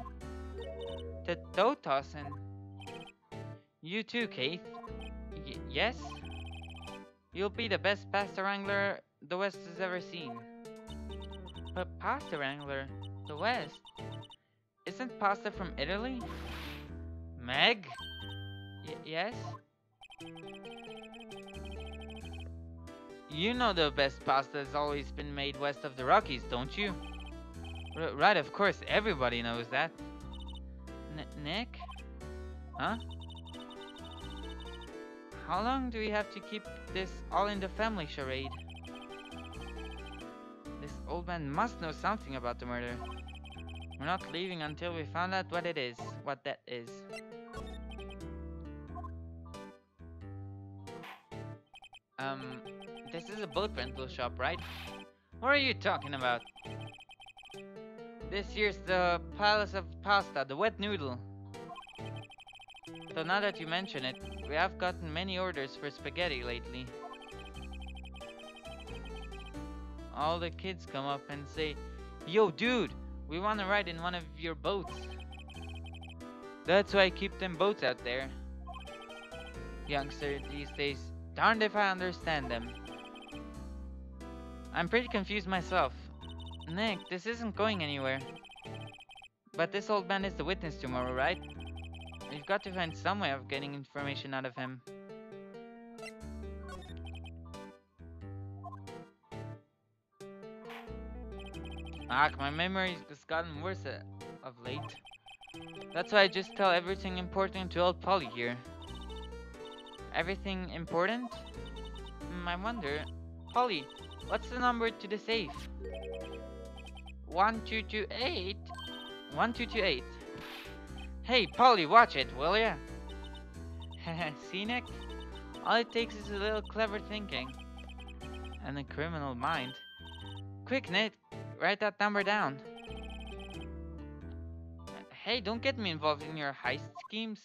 The dough tossing? You too, Keith. Yes? You'll be the best pasta wrangler the West has ever seen. But pasta wrangler? The West? Isn't pasta from Italy? Meg? Yes? You know the best pasta has always been made west of the Rockies, don't you? Right, of course, everybody knows that. Nick? Huh? How long do we have to keep this all in the family charade? This old man must know something about the murder. We're not leaving until we found out what it is, what that is. Um, this is a boat rental shop, right? What are you talking about? This here's the Palace of Pasta, the wet noodle. So now that you mention it, we have gotten many orders for spaghetti lately. All the kids come up and say, "Yo, dude, we want to ride in one of your boats." That's why I keep them boats out there. Youngster these days, darned if I understand them. I'm pretty confused myself. Nick, this isn't going anywhere. But this old man is the witness tomorrow, right? We've got to find some way of getting information out of him. My memory has gotten worse of late. That's why I just tell everything important to old Polly here. Everything important? I wonder. Polly, what's the number to the safe? 1228? 1228. Hey, Polly, watch it, will ya? See, Nick? All it takes is a little clever thinking. And a criminal mind. Quick, Nick, write that number down. Hey, don't get me involved in your heist schemes.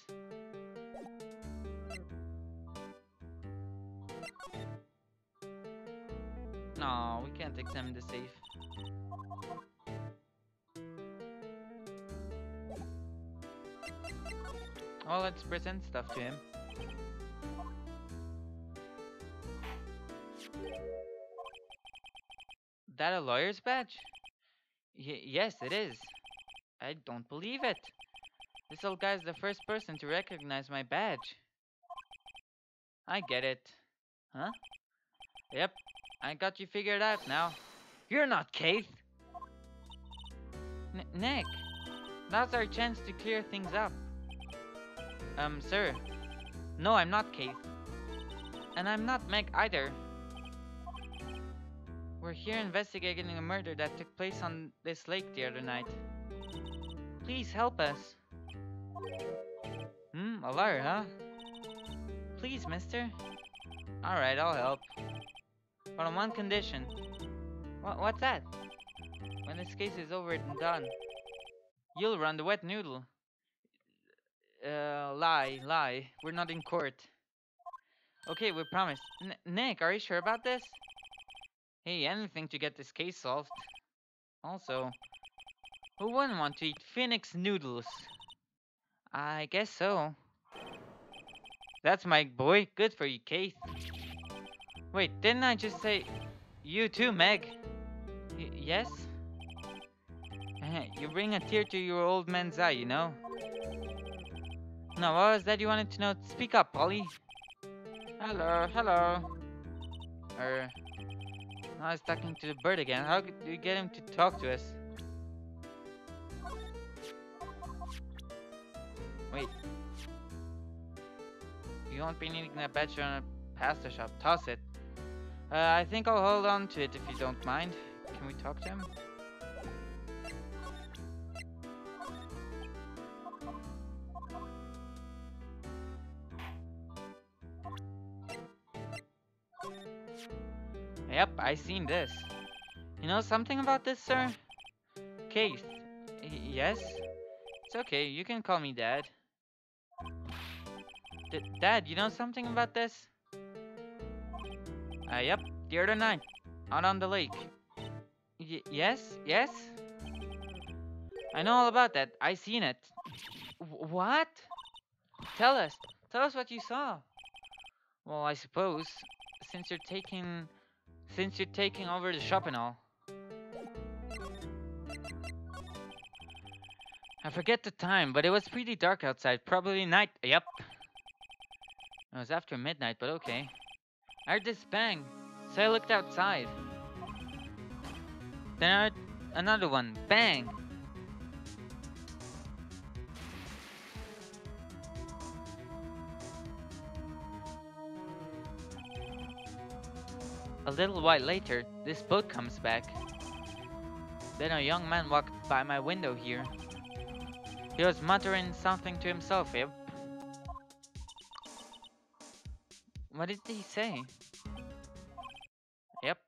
No, we can't examine the safe. Well, let's present stuff to him. That a lawyer's badge? Yes, it is. I don't believe it. This old guy's the first person to recognize my badge. I get it. Huh? Yep, I got you figured out now. You're not Keith! Nick, now's our chance to clear things up. Sir. No, I'm not Keith. And I'm not Meg either. We're here investigating a murder that took place on this lake the other night. Please help us. A liar, huh? Please, mister. Alright, I'll help. But on one condition. What's that? When this case is over and done, you'll run the wet noodle. Lie. We're not in court. Okay, we promise. Nick, are you sure about this? Hey, anything to get this case solved. Also, who wouldn't want to eat Phoenix noodles? I guess so. That's my boy. Good for you, Keith. Wait, didn't I just say you too, Meg? Yes? You bring a tear to your old man's eye, you know? No, what was that you wanted to know? Speak up, Polly. Hello. Now he's talking to the bird again. How could we get him to talk to us? Wait. You won't be needing that badge on a pasta shop. Toss it. I think I'll hold on to it if you don't mind. Can we talk to him? Yep, I seen this. You know something about this, sir? Keith. Yes? It's okay, you can call me Dad. Dad, you know something about this? Yep, the other night, out on the lake. Yes? I know all about that, I seen it. What? Tell us what you saw. Well, I suppose, since you're taking over the shop and all. I forget the time, but it was pretty dark outside. Probably night. Yep. It was after midnight, but okay. I heard this bang, so I looked outside. Then I heard another one. Bang! A little while later, this boat comes back. Then a young man walked by my window here. He was muttering something to himself, yep. What did he say? Yep,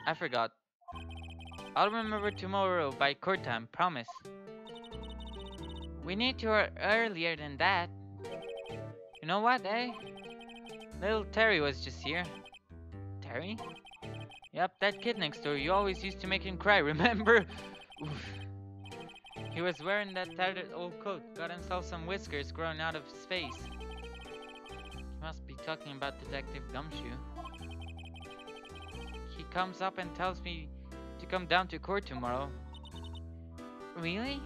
I forgot. I'll remember tomorrow by court time, promise. We need to earlier than that. You know what, eh? Little Terry was just here. Terry? Yep, that kid next door. You always used to make him cry, remember? Oof. He was wearing that tattered old coat, got himself some whiskers growing out of his face. He must be talking about Detective Gumshoe. He comes up and tells me to come down to court tomorrow. Really?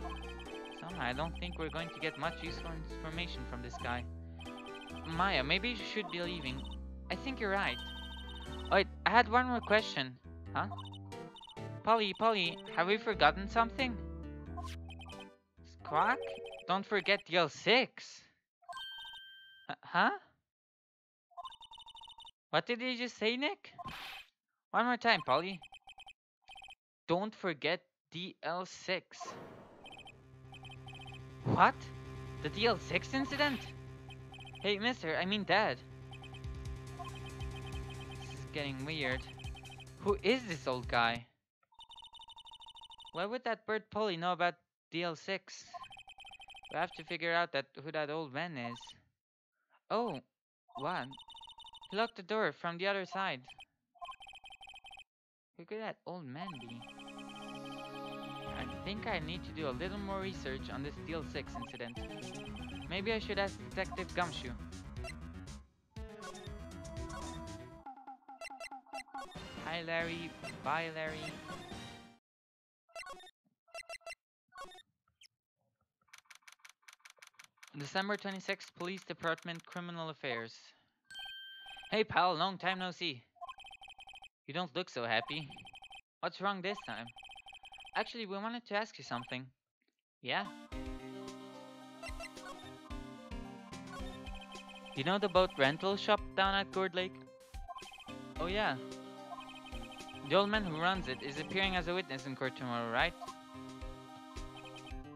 Somehow I don't think we're going to get much useful information from this guy. Maya, maybe you should be leaving. I think you're right. Wait, I had one more question. Huh? Polly, have we forgotten something? Squawk? Don't forget DL6. Huh? What did you just say, Nick? One more time, Polly. Don't forget DL6. What? The DL6 incident? Hey, mister, I mean dad. This is getting weird. Who is this old guy? Why would that bird Polly know about DL6? We have to figure out who that old man is. Oh, what? He locked the door from the other side. Who could that old man be? I think I need to do a little more research on this DL6 incident. Maybe I should ask Detective Gumshoe. Hi Larry, bye Larry. December 26th, Police Department, Criminal Affairs. Hey pal, long time no see. You don't look so happy. What's wrong this time? Actually, we wanted to ask you something. Yeah? You know the boat rental shop down at Gourd Lake? Oh yeah. The old man who runs it is appearing as a witness in court tomorrow, right?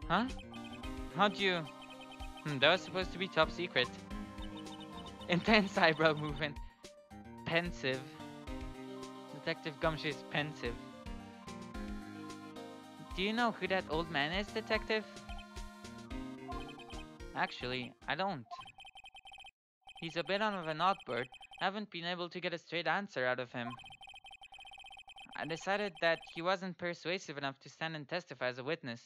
Huh? How'd you... that was supposed to be top secret. Intense eyebrow movement. Pensive. Detective Gumshoe is pensive. Do you know who that old man is, Detective? Actually, I don't. He's a bit of an odd bird. I haven't been able to get a straight answer out of him. I decided that he wasn't persuasive enough to stand and testify as a witness.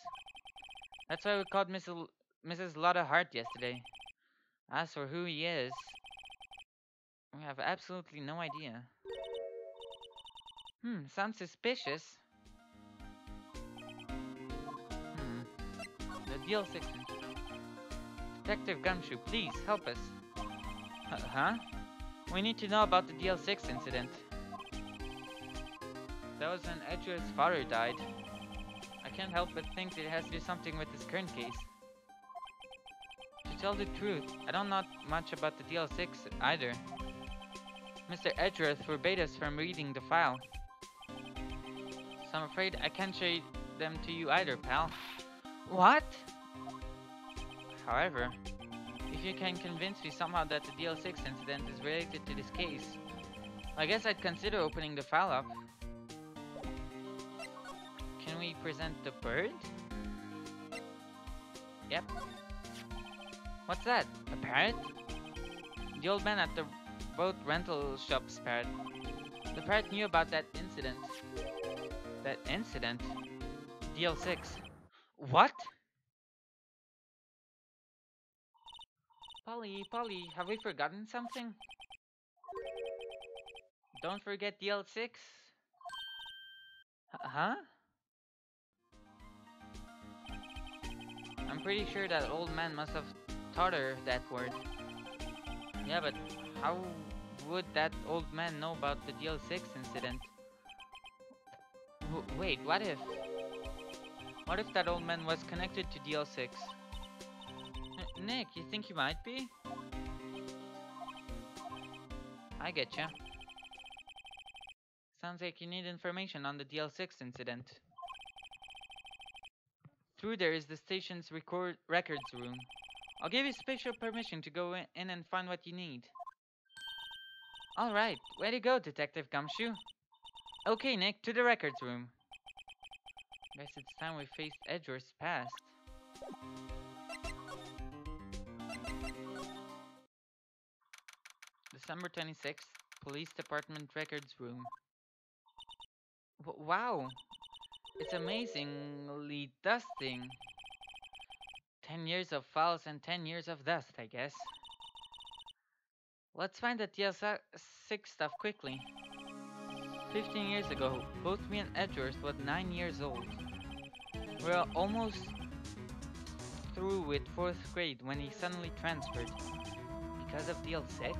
That's why we called Mrs. Lotta Hart yesterday. As for who he is, we have absolutely no idea. Sounds suspicious. The DL6 incident. Detective Gumshoe, please help us. Huh? We need to know about the DL6 incident. That was when Edgeworth's father died. I can't help but think it has to do something with this current case. To tell the truth, I don't know much about the DL6 either. Mr. Edgeworth forbade us from reading the file. So I'm afraid I can't show them to you either, pal. What? However, if you can convince me somehow that the DL6 incident is related to this case, I guess I'd consider opening the file up. Can we present the bird? Yep. What's that? A parrot? The old man at the boat rental shop's parrot. The parrot knew about that incident. That incident? DL6. What? Polly, have we forgotten something? Don't forget DL6? Huh? I'm pretty sure that old man must have taught her that word. Yeah, but how would that old man know about the DL6 incident? Wait, what if? What if that old man was connected to DL6? Nick, you think he might be? I getcha. Sounds like you need information on the DL6 incident. Through there is the station's records room. I'll give you special permission to go in and find what you need. Alright, way to go, Detective Gumshoe. Okay, Nick, to the records room. Guess it's time we faced Edgeworth's past. December 26th, Police Department Records Room. Wow, it's amazingly dusting. 10 years of files and 10 years of dust, I guess. Let's find the DL6 stuff quickly. 15 years ago, both me and Edgeworth were 9 years old. We were almost through with 4th grade when he suddenly transferred. Because of DL6?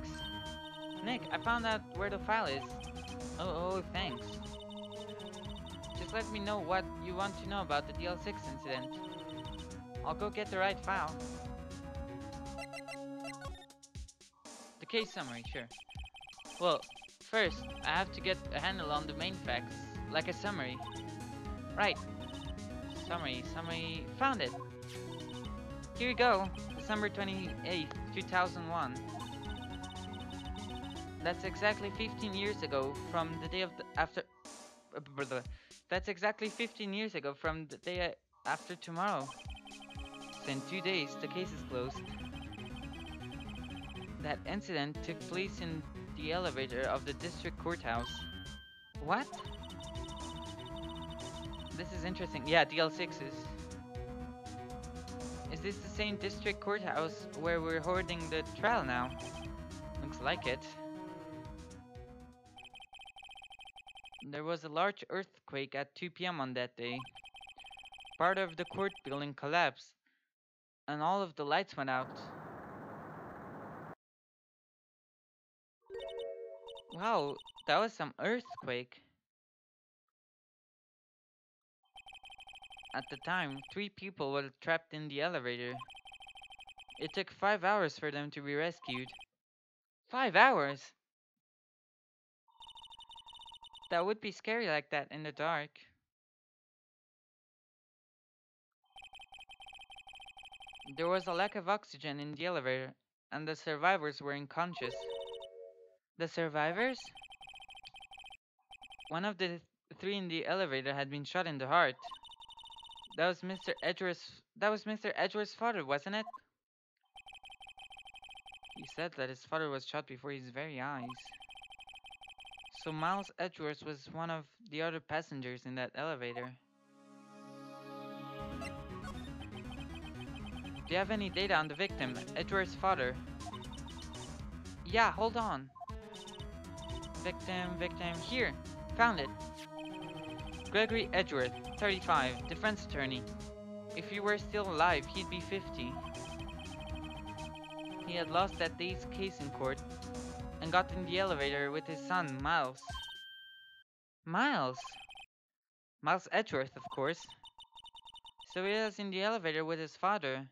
Nick, I found out where the file is. Oh, thanks. Just let me know what you want to know about the DL6 incident. I'll go get the right file. The case summary, sure. Well, first, I have to get a handle on the main facts, like a summary. Right. Summary, found it. Here you go, December 28th, 2001. That's exactly 15 years ago from the day of the after... That's exactly 15 years ago from the day after tomorrow. So in 2 days, the case is closed. That incident took place in the elevator of the district courthouse. What? This is interesting. Yeah, DL6s. Is this the same district courthouse where we're holding the trial now? Looks like it. There was a large earthquake at 2 p.m. on that day. Part of the court building collapsed, and all of the lights went out. Wow, that was some earthquake. At the time, 3 people were trapped in the elevator. It took 5 hours for them to be rescued. 5 hours? That would be scary like that in the dark. There was a lack of oxygen in the elevator, and the survivors were unconscious. The survivors? One of the 3 in the elevator had been shot in the heart. That was Mr. Edgeworth's father, wasn't it? He said that his father was shot before his very eyes. So Miles Edgeworth was one of the other passengers in that elevator. Do you have any data on the victim, Edgeworth's father? Yeah, hold on. Victim, here. Found it. Gregory Edgeworth, 35, defense attorney. If he were still alive, he'd be 50. He had lost that day's case in court and got in the elevator with his son, Miles. Miles? Miles Edgeworth, of course. So he was in the elevator with his father.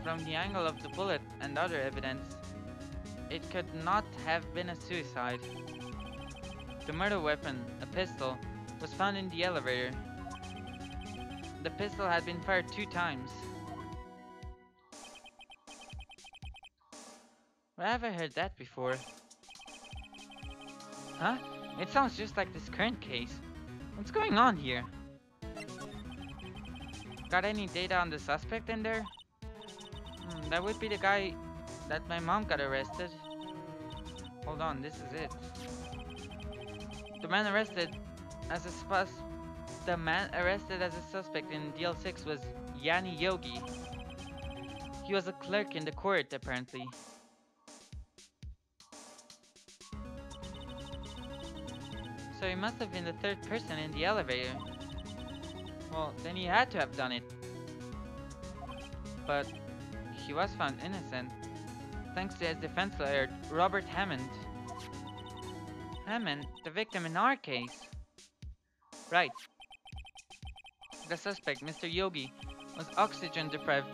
From the angle of the bullet and other evidence, it could not have been a suicide. The murder weapon, a pistol, was found in the elevator. The pistol had been fired 2 times. Where have I heard that before? Huh? It sounds just like this current case. What's going on here? Got any data on the suspect in there? That would be the guy that my mom got arrested. Hold on, this is it. The man arrested as a suspect in DL6 was Yanni Yogi. He was a clerk in the court, apparently. So he must have been the 3rd person in the elevator. Well, then he had to have done it. But he was found innocent, thanks to his defense lawyer, Robert Hammond. Hammond, the victim in our case. Right. The suspect, Mr. Yogi, was oxygen deprived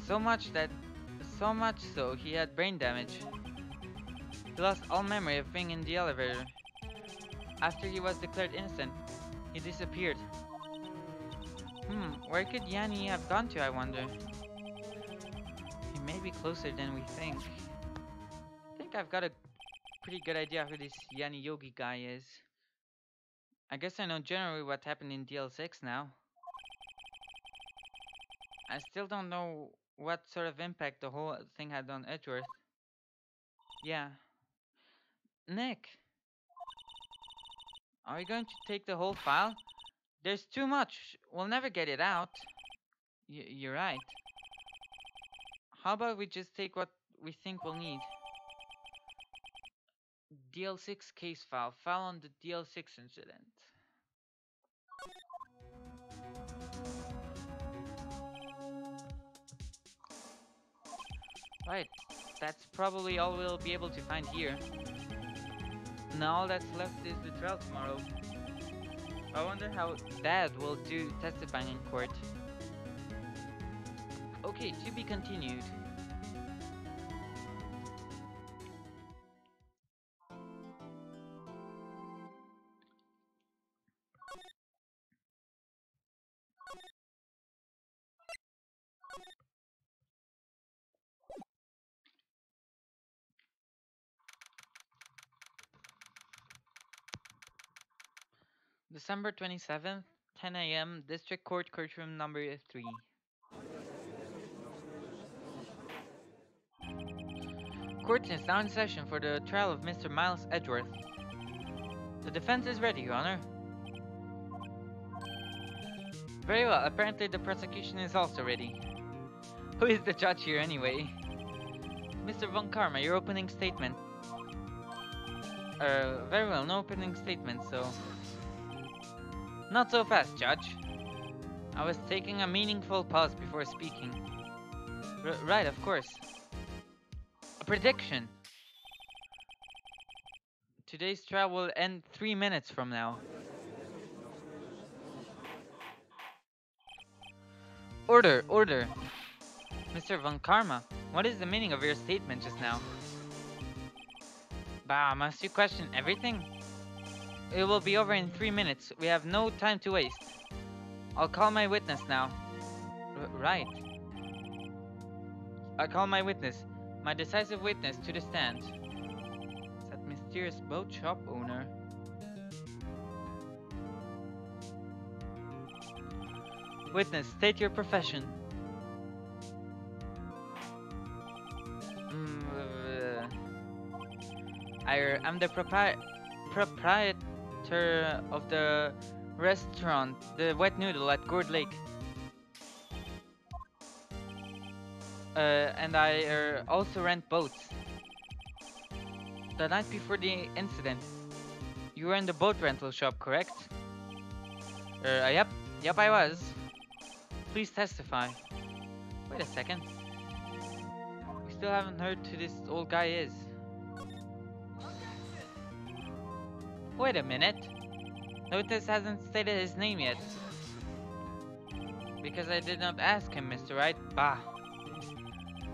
so much that So much so, he had brain damage. He lost all memory of being in the elevator. After he was declared innocent, he disappeared. Where could Yanni have gone to, I wonder? He may be closer than we think. I think I've got a pretty good idea who this Yanni Yogi guy is. I guess I know generally what happened in DL6 now. I still don't know what sort of impact the whole thing had on Edgeworth. Yeah. Nick, are we going to take the whole file? There's too much. We'll never get it out. You're right. How about we just take what we think we'll need? DL6 case file. File on the DL6 incident. Right. That's probably all we'll be able to find here. Now all that's left is the trial tomorrow. I wonder how Dad will do testifying in court. Okay, to be continued. December 27th, 10 a.m., District Court Courtroom number 3. Court is now in session for the trial of Mr. Miles Edgeworth. The defense is ready, Your Honor. Very well, apparently the prosecution is also ready. Who is the judge here anyway? Mr. Von Karma, your opening statement. Very well, no opening statement, so... Not so fast, Judge. I was taking a meaningful pause before speaking. Right, of course. A prediction. Today's trial will end 3 minutes from now. Order, order. Mr. Von Karma, what is the meaning of your statement just now? Bah, must you question everything? It will be over in 3 minutes. We have no time to waste. I'll call my witness now. Right. I call my witness, my decisive witness, to the stand. It's that mysterious boat shop owner. Witness, state your profession. I'm the proprietor of the restaurant, the Wet Noodle at Gourd Lake. And I also rent boats. The night before the incident, you were in the boat rental shop, correct? Yep, I was. Please testify. Wait a second. We still haven't heard who this old guy is. Wait a minute. The witness hasn't stated his name yet. Because I did not ask him, Mr. Wright. Bah.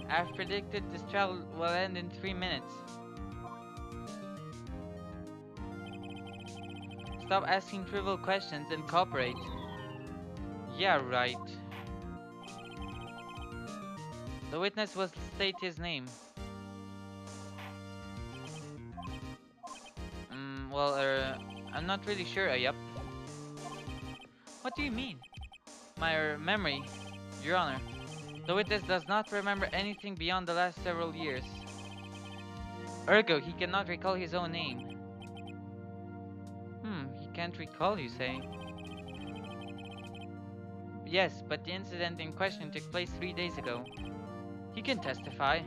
I've predicted this trial will end in 3 minutes. Stop asking trivial questions and cooperate. Yeah, right. The witness will state his name. I'm not really sure, yup. What do you mean? My memory, Your Honor. The witness does not remember anything beyond the last several years. Ergo, he cannot recall his own name. He can't recall, you say? Yes, but the incident in question took place 3 days ago. He can testify.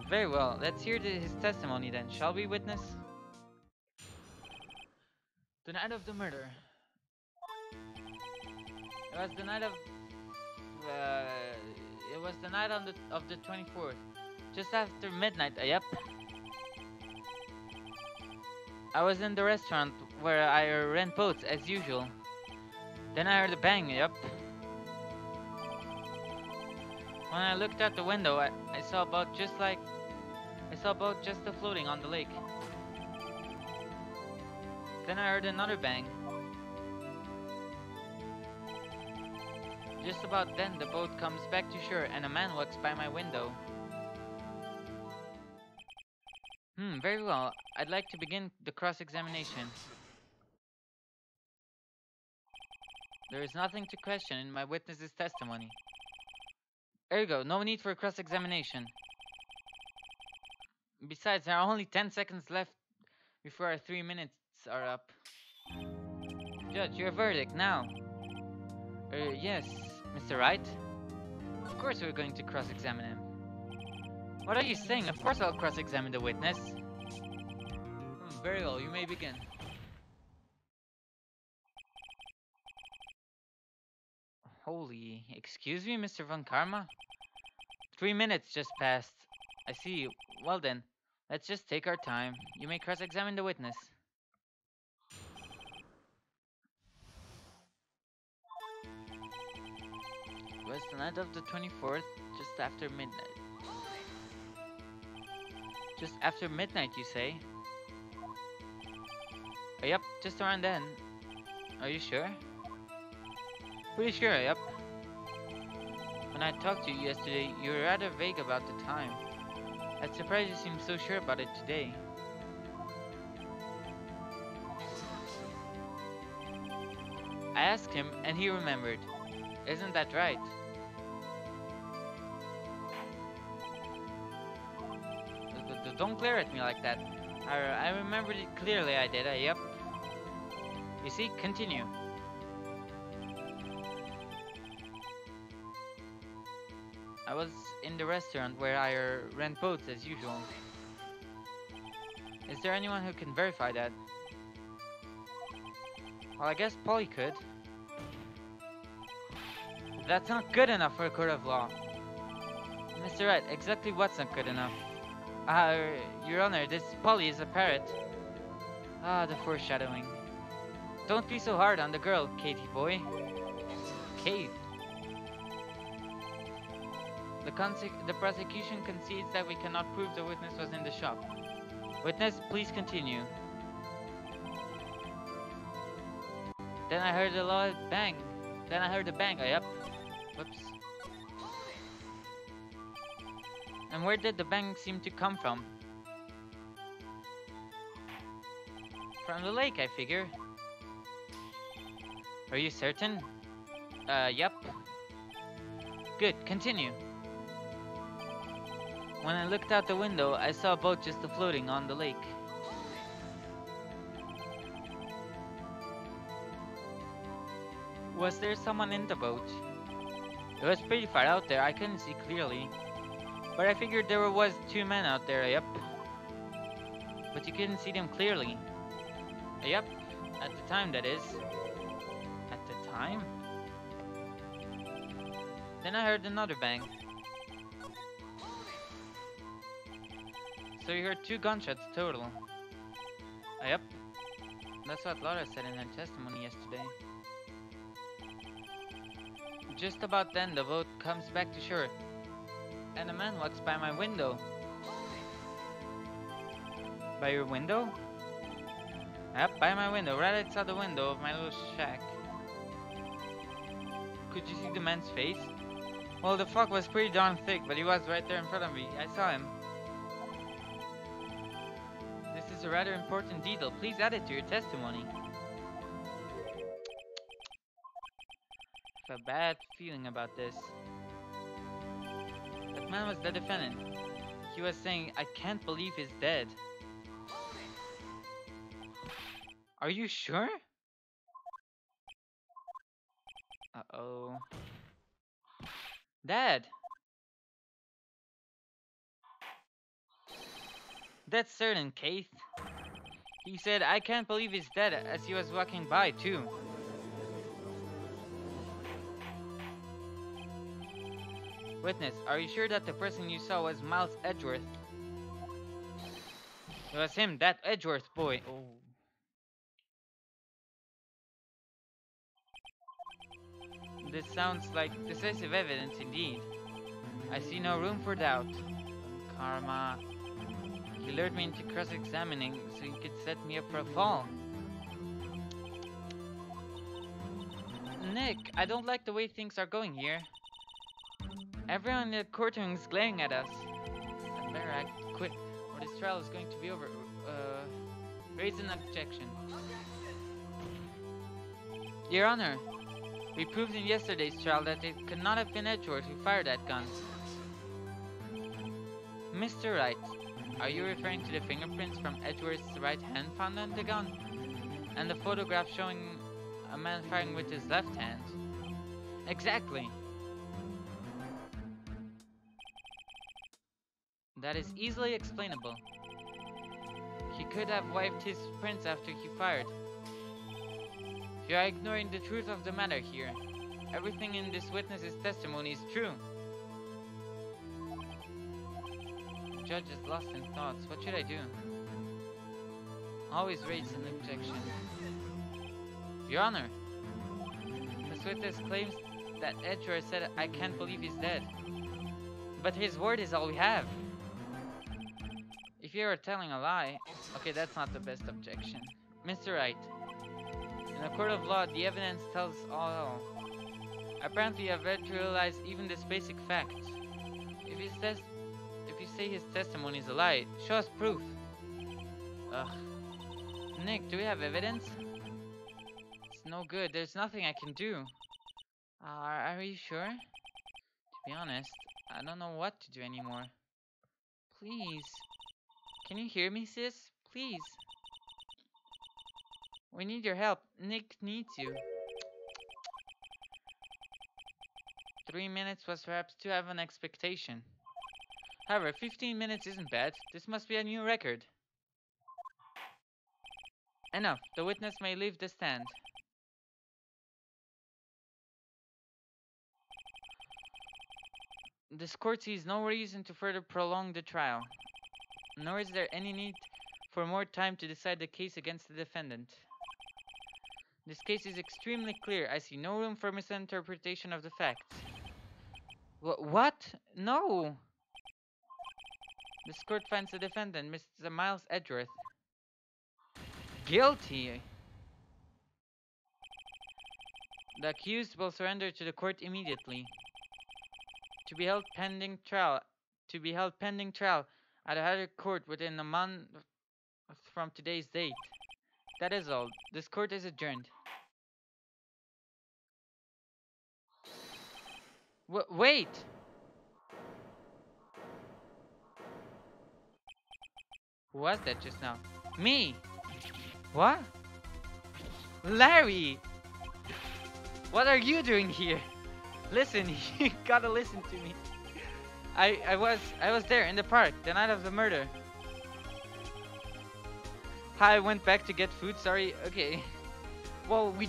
Very well, let's hear his testimony then, shall we, witness? The night of the murder. It was the night of the 24th, just after midnight. Yep. I was in the restaurant where I rent boats as usual. Then I heard a bang. Yep. When I looked out the window, I saw about just like I saw a boat just floating on the lake. Then I heard another bang. Just about then, the boat comes back to shore and a man walks by my window. Very well. I'd like to begin the cross-examination. There is nothing to question in my witness's testimony. Ergo, no need for cross-examination. Besides, there are only 10 seconds left before our 3 minutes are up. Judge, your verdict now. Yes, Mr. Wright. Of course we're going to cross-examine him. What are you saying? Of course I'll cross-examine the witness. Very well, you may begin. Holy, excuse me, Mr. Von Karma? 3 minutes just passed. I see. Well then, let's just take our time. You may cross-examine the witness. It was the night of the 24th, just after midnight. Just after midnight, you say? Yep, just around then. Are you sure? Pretty sure, yep. When I talked to you yesterday, you were rather vague about the time. I'm surprised you seem so sure about it today. I asked him, and he remembered. Isn't that right? Don't glare at me like that. I remembered it clearly, I did, yep. You see, continue. I was in the restaurant where I rent boats as usual. Is there anyone who can verify that? Well, I guess Polly could. That's not good enough for a court of law. Mr. Wright, exactly what's not good enough? Your Honor, this Polly is a parrot. Ah, the foreshadowing. Don't be so hard on the girl, Katie boy. Kate. The prosecution concedes that we cannot prove the witness was in the shop. Witness, please continue. Then I heard a loud bang. Then I heard a bang. Oh, yep. Whoops. And where did the bang seem to come from? From the lake, I figure. Are you certain? Yep. Good, continue. When I looked out the window, I saw a boat just floating on the lake. Was there someone in the boat? It was pretty far out there, I couldn't see clearly. But I figured there was 2 men out there, yep. But you couldn't see them clearly. Yep, at the time that is. At the time? Then I heard another bang. So you heard 2 gunshots total. Yep. That's what Laura said in her testimony yesterday. Just about then, the boat comes back to shore. And a man walks by my window. By your window? Yep, by my window, right outside the window of my little shack. Could you see the man's face? Well, the fog was pretty darn thick, but he was right there in front of me. I saw him. This is a rather important detail. Please add it to your testimony. I have a bad feeling about this. That man was the defendant. He was saying, I can't believe he's dead. Are you sure? Uh-oh. Dad! That's certain, Keith. He said, I can't believe he's dead, as he was walking by, too. Witness, are you sure that the person you saw was Miles Edgeworth? It was him, that Edgeworth boy. Oh. This sounds like decisive evidence indeed. I see no room for doubt. Karma. He lured me into cross-examining so he could set me up for a fall. Nick, I don't like the way things are going here. Everyone in the courtroom is glaring at us. I'd better act quick, or this trial is going to be over. Raise an objection. Your Honor, we proved in yesterday's trial that it could not have been Edgeworth who fired that gun. Mr. Wright, are you referring to the fingerprints from Edgeworth's right hand found on the gun? And the photograph showing a man firing with his left hand? Exactly. That is easily explainable. He could have wiped his prints after he fired. You are ignoring the truth of the matter here. Everything in this witness's testimony is true. The judge is lost in thoughts. What should I do? Always raise an objection. Your Honor, this witness claims that Edgeworth said, "I can't believe he's dead." But his word is all we have. If you are telling a lie... Okay, that's not the best objection. Mr. Wright, in a court of law, the evidence tells all. Apparently, you have read to realize even this basic fact. If you say his testimony is a lie, show us proof. Ugh. Nick, do we have evidence? It's no good. There's nothing I can do. Are you sure? To be honest, I don't know what to do anymore. Please. Can you hear me, sis? Please. We need your help. Nick needs you. 3 minutes was perhaps too have an expectation. However, 15 minutes isn't bad. This must be a new record. Enough. The witness may leave the stand. This court sees no reason to further prolong the trial, nor is there any need for more time to decide the case against the defendant. This case is extremely clear. I see no room for misinterpretation of the facts. What? No! This court finds the defendant, Mr. Miles Edgeworth, guilty. The accused will surrender to the court immediately. To be held pending trial. At a higher court within a month from today's date. That is all. This court is adjourned. Wait! Who was that just now? Me! What? Larry! What are you doing here? Listen, you gotta listen to me. I was there in the park the night of the murder. I went back to get food, sorry. Okay. Well, we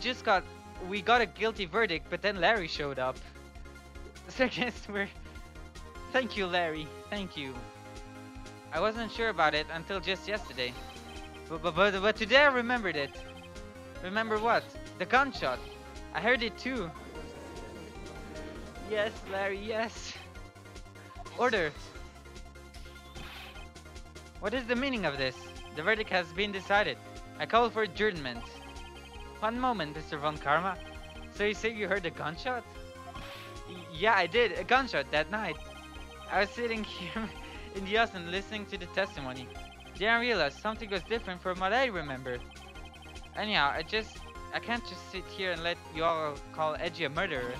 got a guilty verdict, but then Larry showed up. So I guess thank you, Larry. Thank you. I wasn't sure about it until just yesterday. But today I remembered it. Remember what? The gunshot. I heard it too. Yes, Larry, yes. Order. What is the meaning of this? The verdict has been decided. I call for adjournment. One moment, Mr. Von Karma. So you say you heard a gunshot? Yeah, I did. A gunshot that night. I was sitting here in the house and listening to the testimony. Then I realized something was different from what I remembered. Anyhow, I can't just sit here and let you all call Edgy a murderer.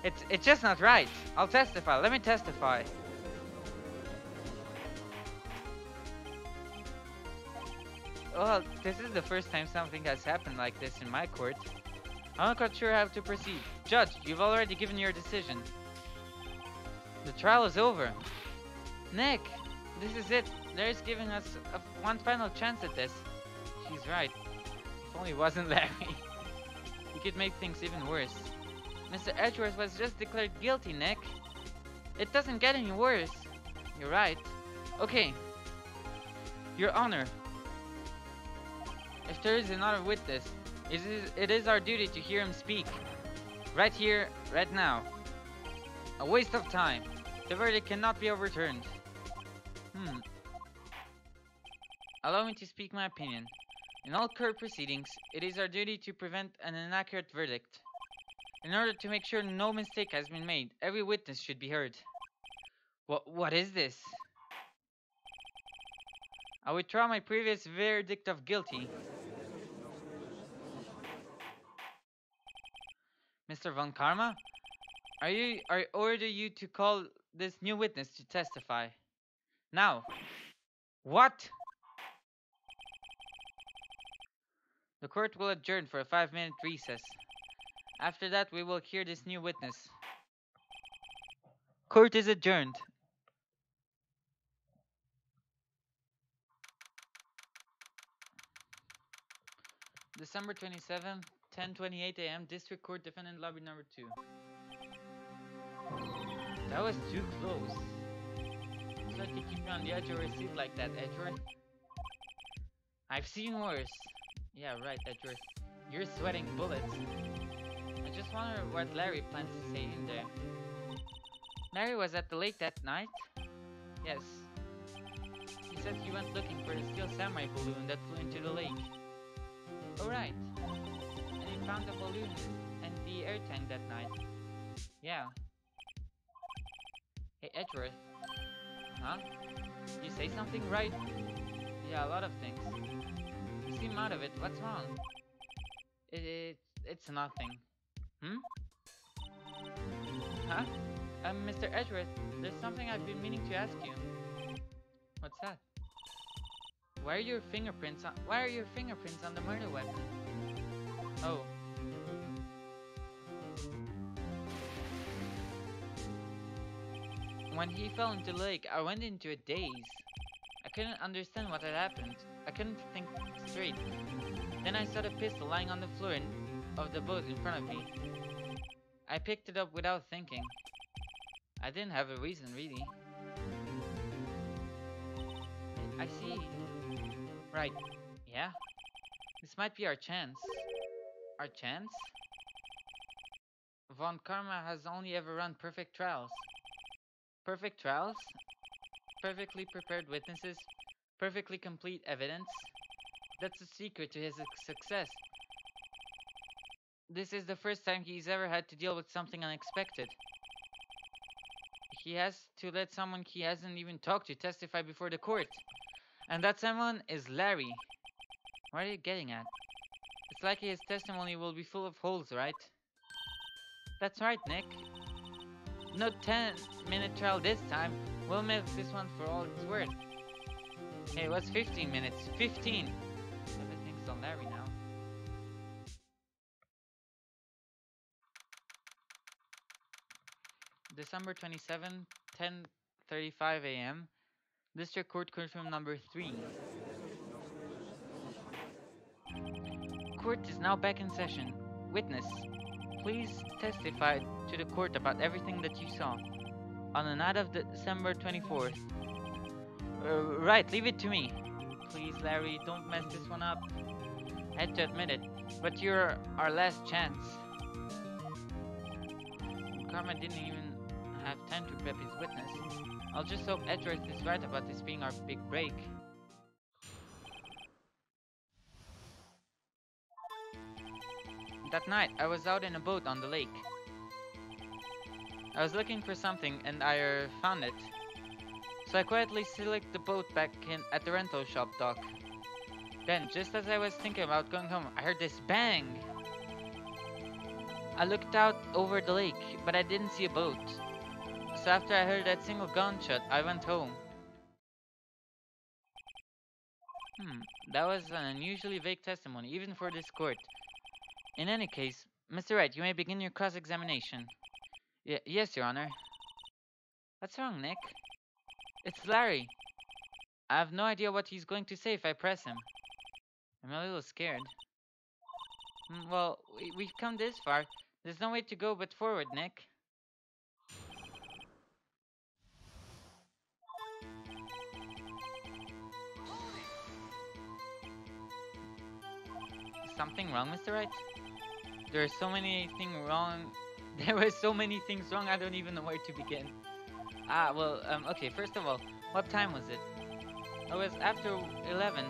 It's just not right. I'll testify. Let me testify. Well, this is the first time something has happened like this in my court. I'm not quite sure how to proceed. Judge, you've already given your decision. The trial is over. Nick, this is it. Larry's giving us one final chance at this. She's right. If only it wasn't Larry. He could make things even worse. Mr. Edgeworth was just declared guilty, Nick. It doesn't get any worse. You're right. Okay. Your Honor. If there is another witness, it is our duty to hear him speak. Right here, right now. A waste of time. The verdict cannot be overturned. Allow me to speak my opinion. In all court proceedings, it is our duty to prevent an inaccurate verdict. In order to make sure no mistake has been made, every witness should be heard. What is this? I withdraw my previous verdict of guilty. Mr. Von Karma, I order you to call this new witness to testify. Now. What? The court will adjourn for a 5-minute recess. After that, we will hear this new witness. Court is adjourned. December 27th, 10:28 a.m. District Court Defendant Lobby Number 2. That was too close. It's like you keep me on the edge of your seat like that, Edgeworth. I've seen worse. Yeah, right, Edgeworth. You're sweating bullets. I just wonder what Larry plans to say in there. Larry was at the lake that night? Yes. He said he went looking for the steel samurai balloon that flew into the lake. Oh, right. And he found the balloon and the air tank that night. Yeah. Hey, Edgeworth. Huh? You say something, right? Yeah, a lot of things. You seem out of it. What's wrong? It's nothing. Huh? Mr. Edgeworth, there's something I've been meaning to ask you. What's that? Why are your fingerprints on the murder weapon? Oh. When he fell into the lake, I went into a daze. I couldn't understand what had happened. I couldn't think straight. Then I saw the pistol lying on the floor of the boat in front of me. I picked it up without thinking. I didn't have a reason, really. I see. Right. Yeah? This might be our chance. Our chance? Von Karma has only ever run perfect trials. Perfect trials? Perfectly prepared witnesses? Perfectly complete evidence? That's the secret to his success. This is the first time he's ever had to deal with something unexpected. He has to let someone he hasn't even talked to testify before the court. And that someone is Larry. What are you getting at? It's likely his testimony will be full of holes, right? That's right, Nick. No 10-minute trial this time. We'll milk this one for all it's worth. Hey, what's 15 minutes? 15! Everything's on Larry now. December 27, 10:35 a.m. District Court Courtroom Number 3. Court is now back in session. Witness, please testify to the court about everything that you saw on the night of December 24th. Right, leave it to me. Please, Larry, don't mess this one up. I had to admit it, but you're our last chance. Karma didn't even have time to prep his witness. I'll just hope Edgeworth is right about this being our big break. That night, I was out in a boat on the lake. I was looking for something and I found it. So I quietly slicked the boat back in at the rental shop dock. Then, just as I was thinking about going home, I heard this bang! I looked out over the lake, but I didn't see a boat. So after I heard that single gunshot, I went home. That was an unusually vague testimony, even for this court. In any case, Mr. Wright, you may begin your cross-examination. Yes, Your Honor. What's wrong, Nick? It's Larry. I have no idea what he's going to say if I press him. I'm a little scared. Well, we've come this far. There's no way to go but forward, Nick. Something wrong, Mr. Wright? There were so many things wrong, I don't even know where to begin. Okay, first of all, what time was it? It was after 11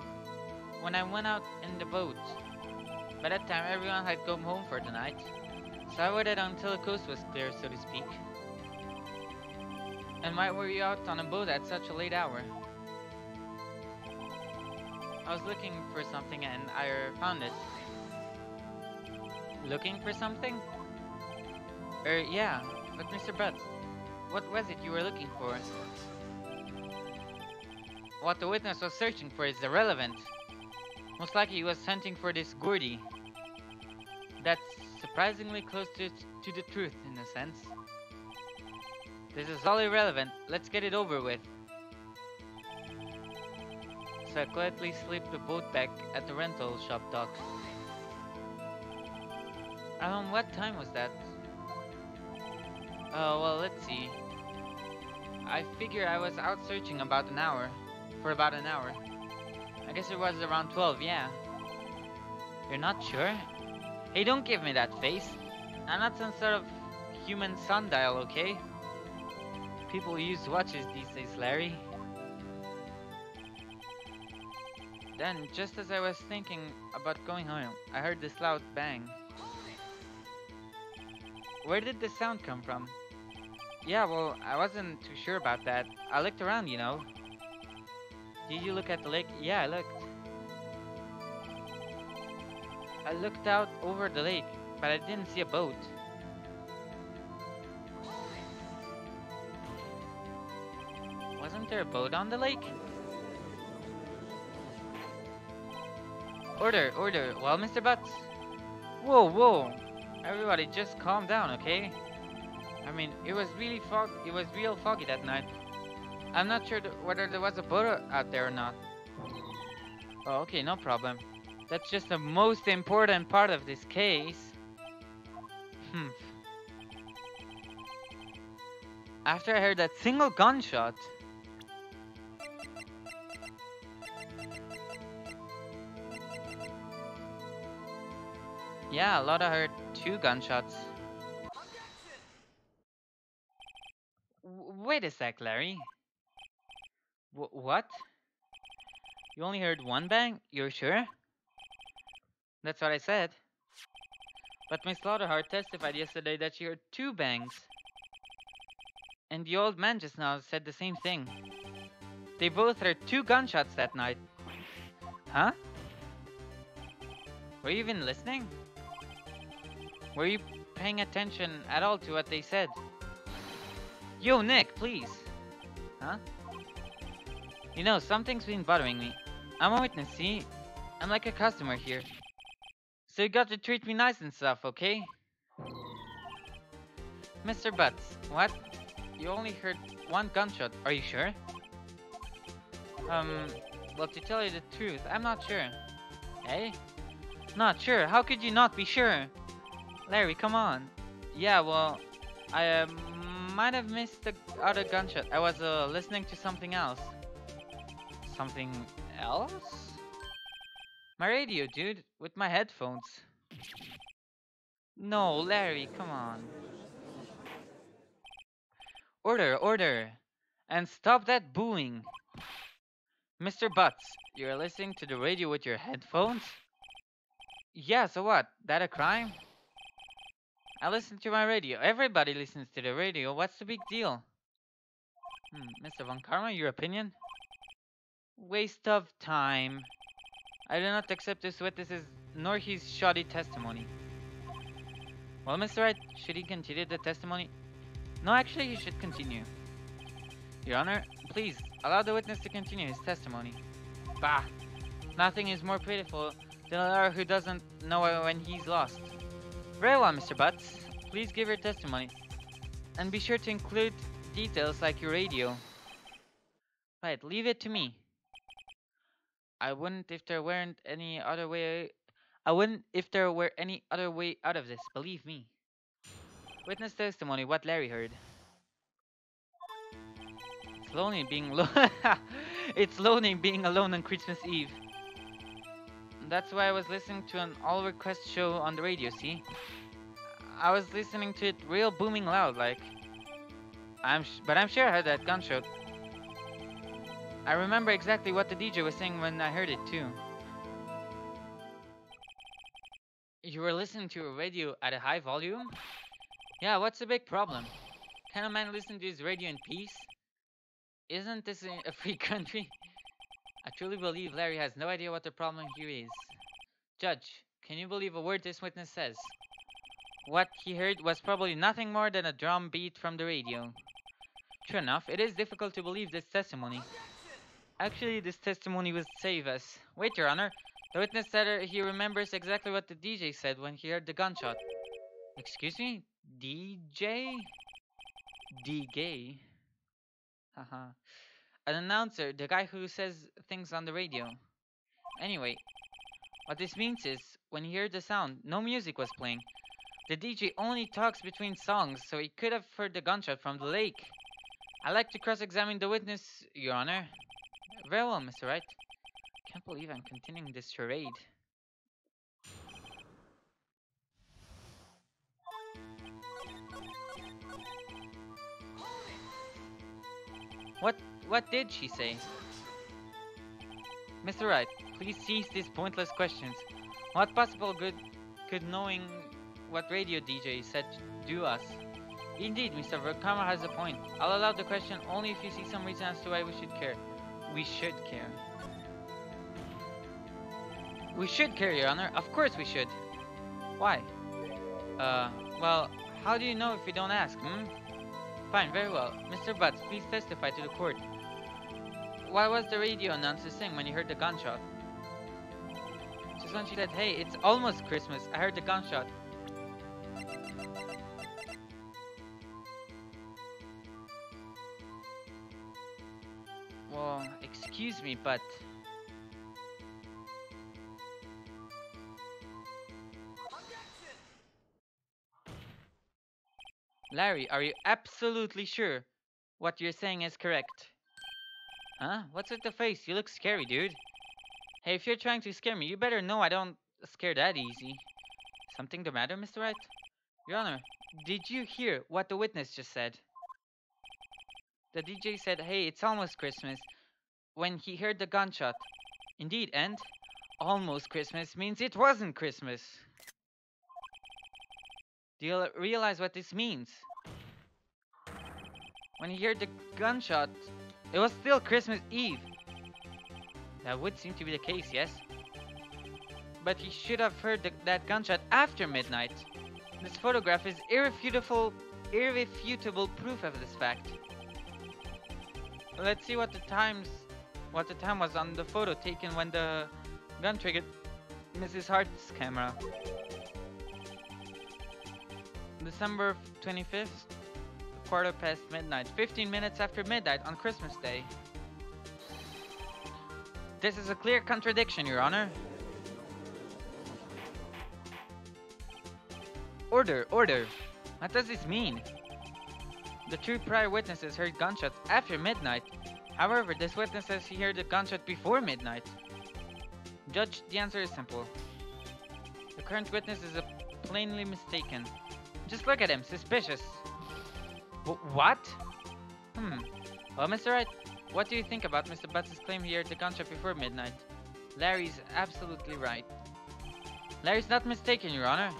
when I went out in the boat. By that time, everyone had come home for the night, so I waited until the coast was clear, so to speak. And why were you out on a boat at such a late hour? I was looking for something and I found it. Looking for something? Yeah, but Mr. Butts, what was it you were looking for? What the witness was searching for is irrelevant. Most likely he was hunting for this Gordy. That's surprisingly close to the truth, in a sense. This is all irrelevant. Let's get it over with. So I quietly slipped the boat back at the rental shop docks. What time was that? Well, let's see. I figure I was out searching for about an hour. I guess it was around 12, yeah. You're not sure? Hey, don't give me that face. I'm not some sort of human sundial, okay? People use watches these days, Larry. Then, just as I was thinking about going home, I heard this loud bang. Where did the sound come from? Yeah, well, I wasn't too sure about that. I looked around, you know. Did you look at the lake? Yeah, I looked. I looked out over the lake, but I didn't see a boat. Wasn't there a boat on the lake? Order, order. Well, Mr. Butts. Whoa, whoa. Everybody just calm down, okay? I mean, it was real foggy that night. I'm not sure whether there was a boat out there or not. Oh, okay, no problem. That's just the most important part of this case. Hmm. After I heard that single gunshot. Yeah, Lotta heard 2 gunshots. Wait a sec, Larry. What? You only heard 1 bang? You're sure? That's what I said. But Miss Lauderhart testified yesterday that she heard 2 bangs. And the old man just now said the same thing. They both heard 2 gunshots that night. Huh? Were you even listening? Were you paying attention at all to what they said? Yo, Nick, please. Huh? You know, something's been bothering me. I'm a witness, see? I'm like a customer here. So you got to treat me nice and stuff, okay? Mr. Butts, what? You only heard 1 gunshot, are you sure? Well, to tell you the truth, I'm not sure. Eh? Not sure? How could you not be sure? Larry, come on. Yeah, well, I might have missed the other gunshot. I was listening to something else. Something else? My radio, dude, with my headphones. No, Larry, come on. Order, order. And stop that booing. Mr. Butts, you're listening to the radio with your headphones? Yeah, so what? That a crime? I listen to my radio. Everybody listens to the radio. What's the big deal? Mr. Von Karma, your opinion? Waste of time. I do not accept this witness's nor his shoddy testimony. Well, Mr. Wright, should he continue the testimony? No, actually, he should continue. Your Honor, please, allow the witness to continue his testimony. Bah! Nothing is more pitiful than a liar who doesn't know when he's lost. Very well, Mr. Butts. Please give your testimony. And be sure to include details like your radio. Right, leave it to me. I wouldn't if there were any other way out of this, believe me. Witness testimony, what Larry heard. It's lonely being It's lonely being alone on Christmas Eve. That's why I was listening to an all-request show on the radio, see? I was listening to it real booming loud, like. But I'm sure I heard that gunshot. I remember exactly what the DJ was saying when I heard it too. You were listening to a radio at a high volume? Yeah, what's the big problem? Can a man listen to his radio in peace? Isn't this a free country? I truly believe Larry has no idea what the problem here is. Judge, can you believe a word this witness says? What he heard was probably nothing more than a drum beat from the radio. True enough, it is difficult to believe this testimony. Actually, this testimony will save us. Wait, Your Honor. The witness said he remembers exactly what the DJ said when he heard the gunshot. Excuse me? DJ? D-gay? Haha. An announcer, the guy who says things on the radio. Anyway, what this means is, when he heard the sound, no music was playing. The DJ only talks between songs, so he could have heard the gunshot from the lake. I'd like to cross-examine the witness, Your Honor. Very well, Mr. Wright. Can't believe I'm continuing this charade. What did she say? Mr. Wright, please cease these pointless questions. What possible good could knowing what radio DJ said do us? Indeed, Mr. Verkama has a point. I'll allow the question only if you see some reason as to why we should care. We should care. We should care, Your Honor. Of course we should. Why? Well, how do you know if you don't ask, hmm? Fine, very well. Mr. Butts, please testify to the court. What was the radio announcer saying when you heard the gunshot? Just when she said, hey, it's almost Christmas. I heard the gunshot. Well, excuse me, but... Larry, are you absolutely sure what you're saying is correct? Huh? What's with the face? You look scary, dude. Hey, if you're trying to scare me, you better know I don't scare that easy. Something the matter, Mr. Wright? Your Honor, did you hear what the witness just said? The DJ said, hey, it's almost Christmas, when he heard the gunshot. Indeed, and almost Christmas means it wasn't Christmas. Do you realize what this means? When he heard the gunshot, it was still Christmas Eve. That would seem to be the case, yes? But he should have heard that gunshot after midnight. This photograph is irrefutable proof of this fact. Let's see what the time was on the photo taken when the gun triggered Mrs. Hart's camera. December 25th, quarter past midnight, 15 minutes after midnight on Christmas Day. This is a clear contradiction, Your Honor. Order, order. What does this mean? The two prior witnesses heard gunshots after midnight. However, this witness says he heard the gunshot before midnight. Judge, the answer is simple. The current witness is plainly mistaken. Just look at him, suspicious. What? Well, Mr. Wright, what do you think about Mr. Butts' claim he heard the gunshot before midnight? Larry's absolutely right. Larry's not mistaken, Your Honor.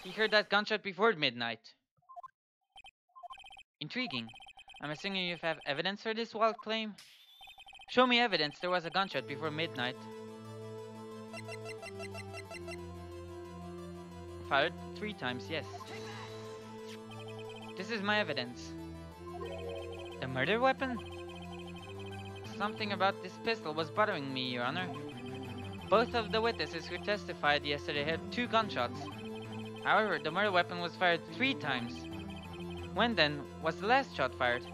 He heard that gunshot before midnight. Intriguing. I'm assuming you have evidence for this wild claim? Show me evidence there was a gunshot before midnight. Fired 3 times, yes. This is my evidence. The murder weapon? Something about this pistol was bothering me, Your Honor. Both of the witnesses who testified yesterday had 2 gunshots. However, the murder weapon was fired 3 times. When then was the last shot fired?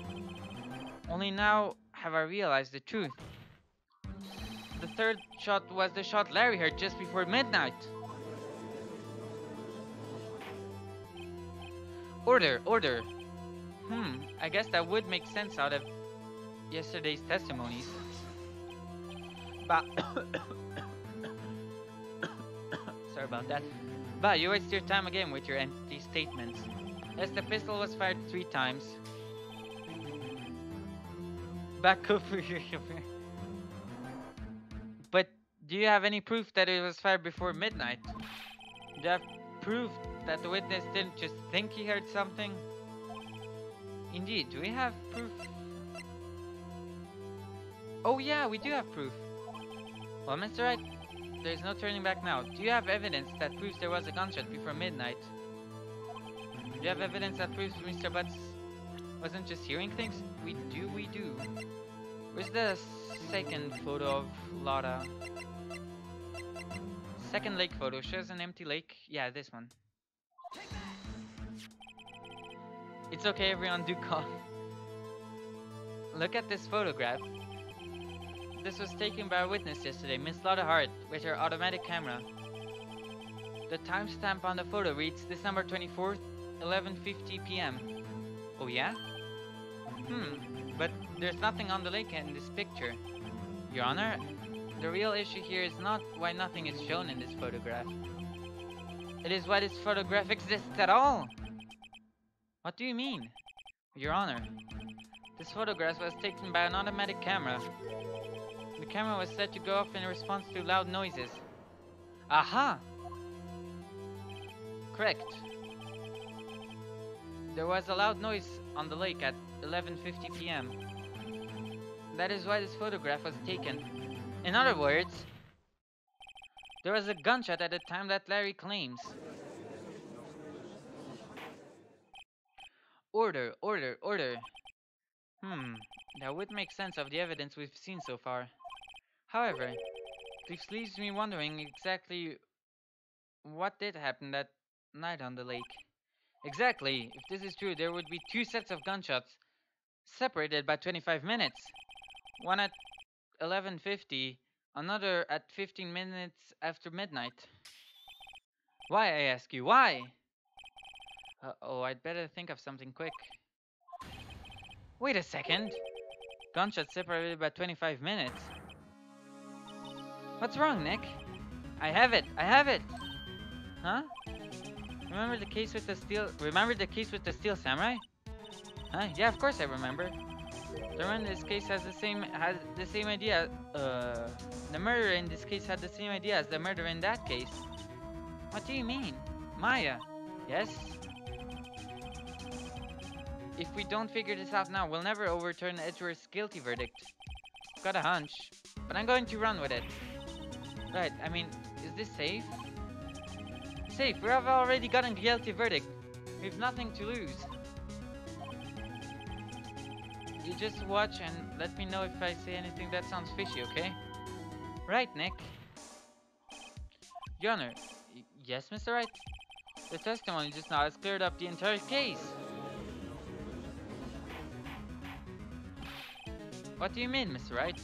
Only now have I realized the truth. The 3rd shot was the shot Larry heard just before midnight. Order, order. I guess that would make sense out of yesterday's testimonies. But sorry about that. But you waste your time again with your empty statements. Yes, the pistol was fired 3 times. Back over here. But do you have any proof that it was fired before midnight? Do you have proof that the witness didn't just think he heard something? Indeed, do we have proof? Oh yeah, we do have proof. Well, Mr. Wright, there's no turning back now. Do you have evidence that proves there was a gunshot before midnight? Do you have evidence that proves Mr. Butts wasn't just hearing things? We do. Where's the second photo of Laura? Second lake photo shows an empty lake. Yeah, this one. It's okay, everyone, do call. Look at this photograph. This was taken by a witness yesterday, Miss Lotta Hart, with her automatic camera. The timestamp on the photo reads December 24th, 11:50 p.m. Oh yeah? But there's nothing on the lake in this picture. Your Honor, the real issue here is not why nothing is shown in this photograph. It is why this photograph exists at all! What do you mean? Your Honor, this photograph was taken by an automatic camera. The camera was set to go off in response to loud noises. Aha! Correct. There was a loud noise on the lake at 11:50 p.m. That is why this photograph was taken. In other words, there was a gunshot at the time that Larry claims. Order, order, order. That would make sense of the evidence we've seen so far. However, this leaves me wondering exactly what did happen that night on the lake. Exactly. If this is true, there would be 2 sets of gunshots, separated by 25 minutes. One at 11:50, another at 15 minutes after midnight. Why, I ask you, why? Oh, I'd better think of something quick. Wait a second. Gunshots separated by 25 minutes. What's wrong, Nick? I have it. Huh? Remember the case with the steel samurai? Huh? Yeah, of course I remember. The murderer in this case has the same idea. The murderer in this case had the same idea as the murderer in that case. What do you mean? Maya? Yes? If we don't figure this out now, we'll never overturn Edgeworth's guilty verdict. Got a hunch, but I'm going to run with it. Right, I mean, is this safe? Safe, we have already gotten a guilty verdict. We have nothing to lose. You just watch and let me know if I say anything that sounds fishy, okay? Right, Nick? Your Honor, yes, Mr. Wright? The testimony just now has cleared up the entire case. What do you mean, Mr. Wright?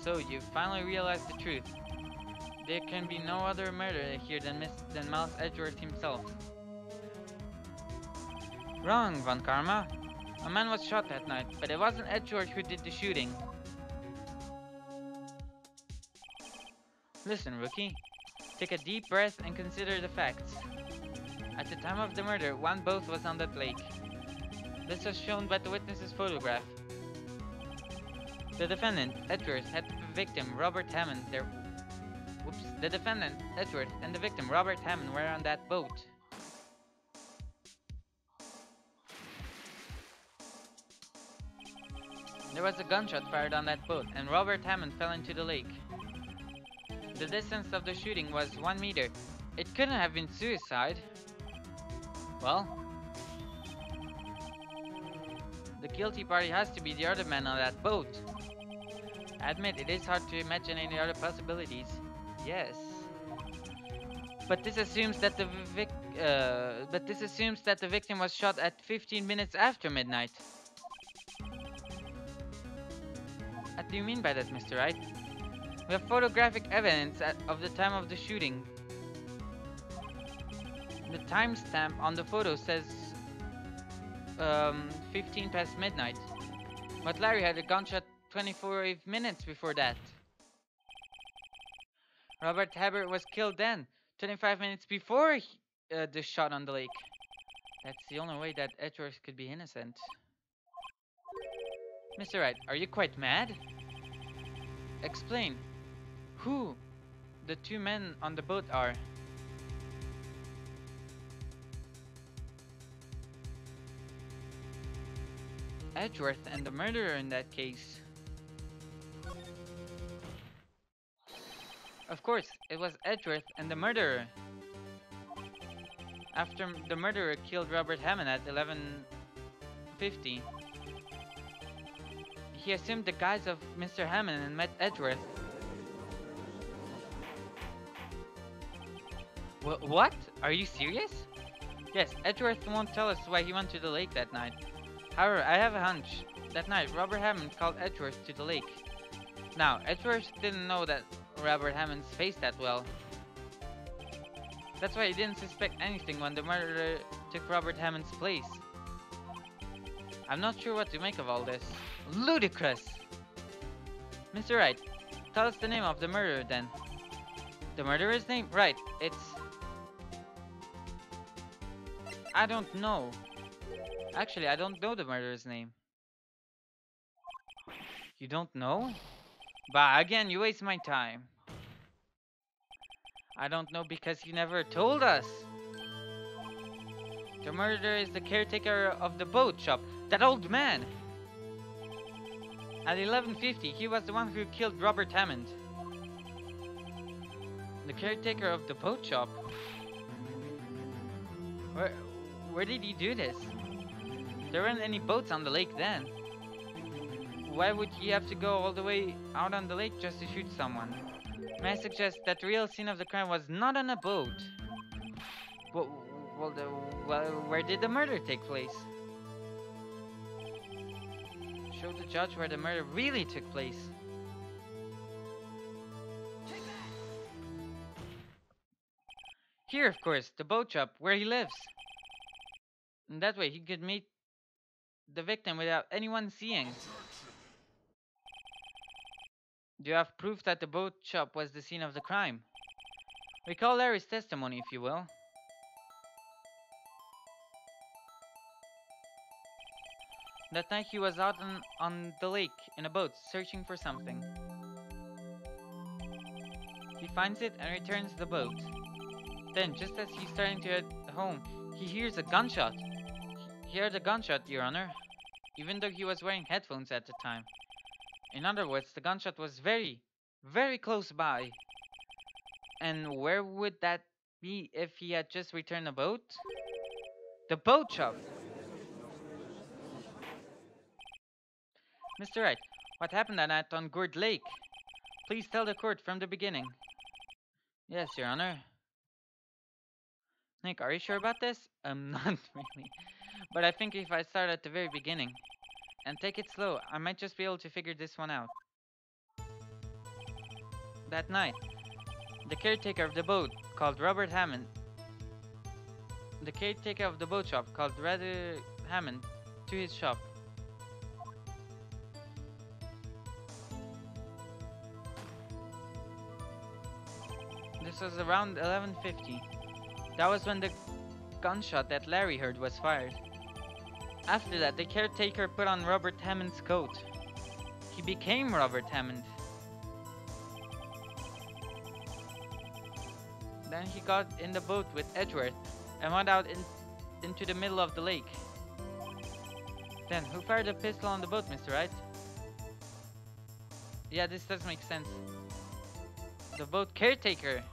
So, you finally realized the truth. There can be no other murderer here than Miles Edgeworth himself. Wrong, Von Karma. A man was shot that night, but it wasn't Edgeworth who did the shooting. Listen, rookie. Take a deep breath and consider the facts. At the time of the murder, one boat was on that lake. This was shown by the witness's photograph. The defendant, Edgeworth, had the victim, Robert Hammond, The defendant, Edgeworth, and the victim, Robert Hammond, were on that boat. There was a gunshot fired on that boat, and Robert Hammond fell into the lake. The distance of the shooting was 1 meter. It couldn't have been suicide. Well, the guilty party has to be the other man on that boat. I admit, it is hard to imagine any other possibilities. Yes. But this assumes that the victim was shot at 15 minutes after midnight. What do you mean by that, Mr. Wright? We have photographic evidence of the time of the shooting. The timestamp on the photo says 15 past midnight. But Larry had a gunshot 24 minutes before that. Robert Habert was killed then, 25 minutes before the shot on the lake. That's the only way that Edgeworth could be innocent. Mr. Wright, are you quite mad? Explain who the two men on the boat are. Edgeworth and the murderer in that case. Of course, it was Edgeworth and the murderer. After the murderer killed Robert Hammond at 11:50, he assumed the guise of Mr. Hammond and met Edgeworth. What? Are you serious? Yes, Edgeworth won't tell us why he went to the lake that night. However, I have a hunch. That night, Robert Hammond called Edgeworth to the lake. Now, Edgeworth didn't know that Robert Hammond's face that well. That's why he didn't suspect anything when the murderer took Robert Hammond's place. I'm not sure what to make of all this. Ludicrous! Mr. Wright, tell us the name of the murderer then. The murderer's name? Right, it's... I don't know. Actually, I don't know the murderer's name. You don't know? Bah, again, you waste my time. I don't know because you never told us. The murderer is the caretaker of the boat shop, that old man. At 11:50, he was the one who killed Robert Hammond. The caretaker of the boat shop? Where did he do this? There weren't any boats on the lake then. Why would he have to go all the way out on the lake just to shoot someone? May I suggest that the real scene of the crime was not on a boat? Where did the murder take place? Show the judge where the murder really took place. Here, of course, the boat shop, where he lives. And that way he could meet the victim without anyone seeing. Do you have proof that the boat shop was the scene of the crime? Recall Larry's testimony, if you will. That night he was out on the lake in a boat, searching for something. He finds it and returns the boat. Then, just as he's starting to head home, he hears a gunshot. He heard a gunshot, Your Honor, even though he was wearing headphones at the time. In other words, the gunshot was very, very close by. And where would that be if he had just returned the boat? The boat shop! Mr. Wright, what happened that night on Gourd Lake? Please tell the court from the beginning. Yes, Your Honor. Nick, are you sure about this? Not really. But I think if I start at the very beginning and take it slow, I might just be able to figure this one out. That night, the caretaker of the boat called Robert Hammond. The caretaker of the boat shop called Robert Hammond to his shop. This was around 11:50. That was when the gunshot that Larry heard was fired. After that, the caretaker put on Robert Hammond's coat. He became Robert Hammond. Then he got in the boat with Edgeworth and went out into the middle of the lake. Then, who fired a pistol on the boat, Mr. Wright? Yeah, this does make sense. The boat caretaker.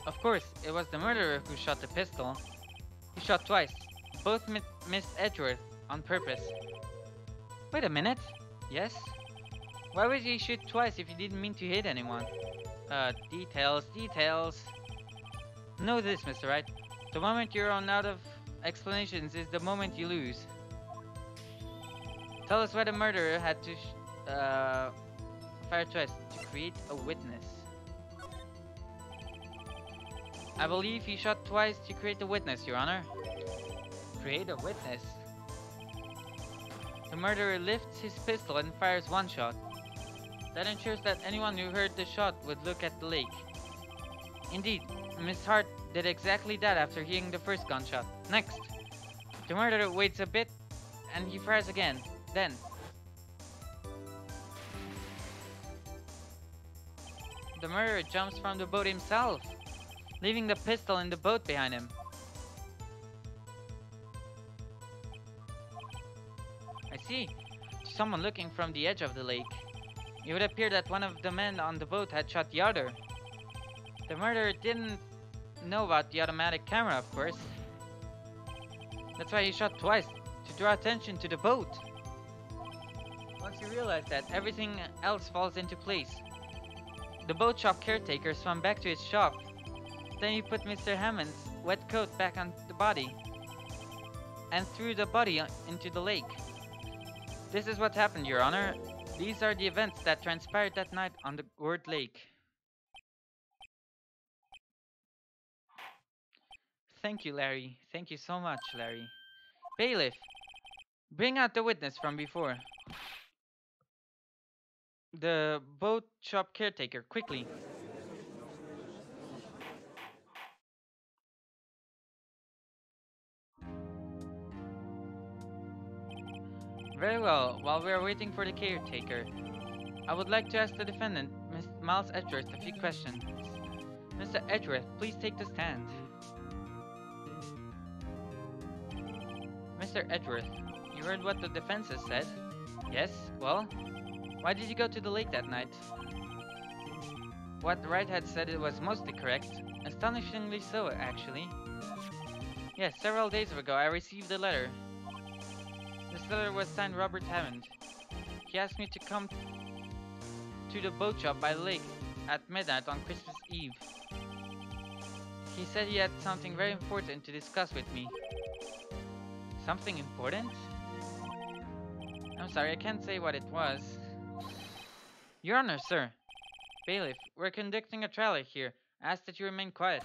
Of course, it was the murderer who shot the pistol. He shot twice. Both missed Edgeworth on purpose. Wait a minute. Yes? Why would he shoot twice if he didn't mean to hit anyone? Details. Know this, Mr. Wright. The moment you run out of explanations is the moment you lose. Tell us why the murderer had to fire twice to create a witness. I believe he shot twice to create a witness, Your Honor. Create a witness? The murderer lifts his pistol and fires one shot. That ensures that anyone who heard the shot would look at the lake. Indeed, Miss Hart did exactly that after hearing the first gunshot. Next, the murderer waits a bit and he fires again. Then, the murderer jumps from the boat himself, leaving the pistol in the boat behind him. I see. To someone looking from the edge of the lake, it would appear that one of the men on the boat had shot the other. The murderer didn't know about the automatic camera, of course. That's why he shot twice, to draw attention to the boat. Once you realize that, everything else falls into place. The boat shop caretaker swam back to his shop. Then he put Mr. Hammond's wet coat back on the body and threw the body into the lake. This is what happened, Your Honor. These are the events that transpired that night on the Word Lake. Thank you, Larry. Thank you so much, Larry. Bailiff, bring out the witness from before. The boat shop caretaker, quickly. Very well, while we are waiting for the caretaker, I would like to ask the defendant, Miss Miles Edgeworth, a few questions. Mr. Edgeworth, please take the stand. Mr. Edgeworth, you heard what the defense has said? Yes, well, why did you go to the lake that night? What Wright had said it was mostly correct. Astonishingly so, actually. Yes, several days ago I received a letter. This letter was signed Robert Hammond. He asked me to come to the boat shop by the lake at midnight on Christmas Eve. He said he had something very important to discuss with me. Something important? I'm sorry, I can't say what it was. Your Honor, sir. Bailiff, we're conducting a trial here. I ask that you remain quiet.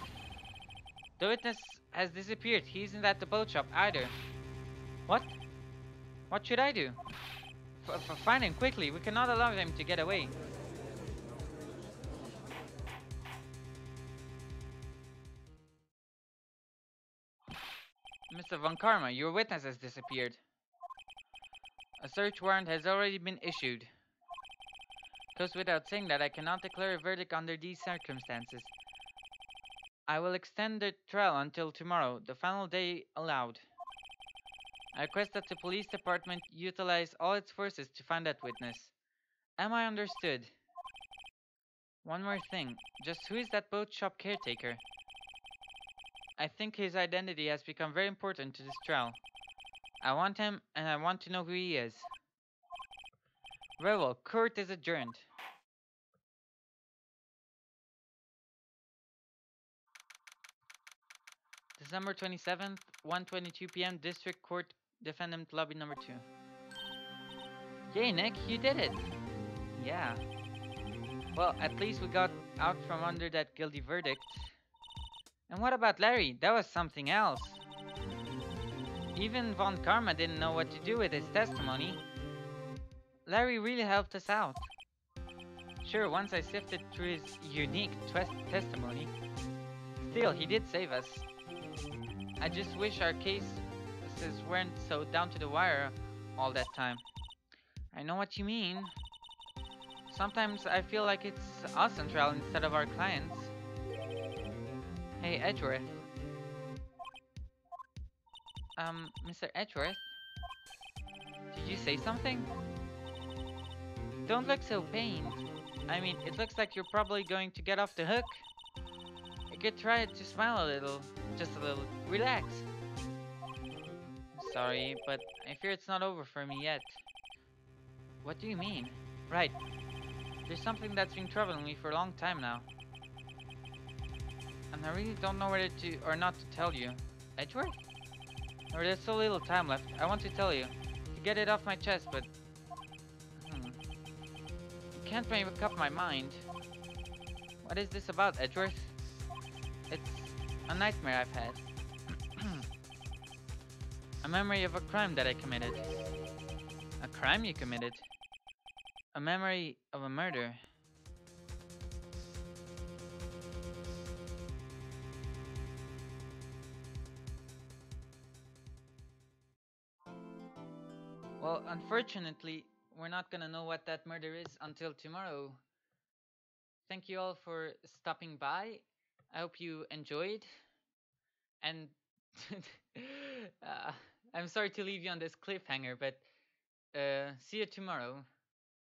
The witness has disappeared. He isn't at the boat shop either. What? What should I do? Find him quickly. We cannot allow him to get away. Mr. Von Karma, your witness has disappeared. A search warrant has already been issued. Goes without saying that I cannot declare a verdict under these circumstances. I will extend the trial until tomorrow, the final day allowed. I request that the police department utilize all its forces to find that witness. Am I understood? One more thing. Just who is that boat shop caretaker? I think his identity has become very important to this trial. I want him, and I want to know who he is. Very well, court is adjourned. December 27th, 1:22 p.m. District Court, Defendant Lobby number 2. Yay, Nick, you did it! Yeah. Well, at least we got out from under that guilty verdict. And what about Larry? That was something else. Even Von Karma didn't know what to do with his testimony. Larry really helped us out. Sure, once I sifted through his unique testimony, still, he did save us. I just wish our cases weren't so down to the wire all that time. I know what you mean. Sometimes I feel like it's us on trial instead of our clients. Hey, Edgeworth. Mr. Edgeworth? Did you say something? Don't look so pained. I mean, it looks like you're probably going to get off the hook. You could try to smile a little. Just a little. Relax. Sorry, but I fear it's not over for me yet. What do you mean? Right. There's something that's been troubling me for a long time now. And I really don't know whether to or not to tell you. Edgeworth? Or there's so little time left. I want to tell you. To get it off my chest, but... I can't make up my mind. What is this about, Edgeworth? It's a nightmare I've had. A memory of a crime that I committed. A crime you committed? A memory of a murder. Well, unfortunately, we're not gonna know what that murder is until tomorrow. Thank you all for stopping by. I hope you enjoyed. And uh, I'm sorry to leave you on this cliffhanger, but see you tomorrow.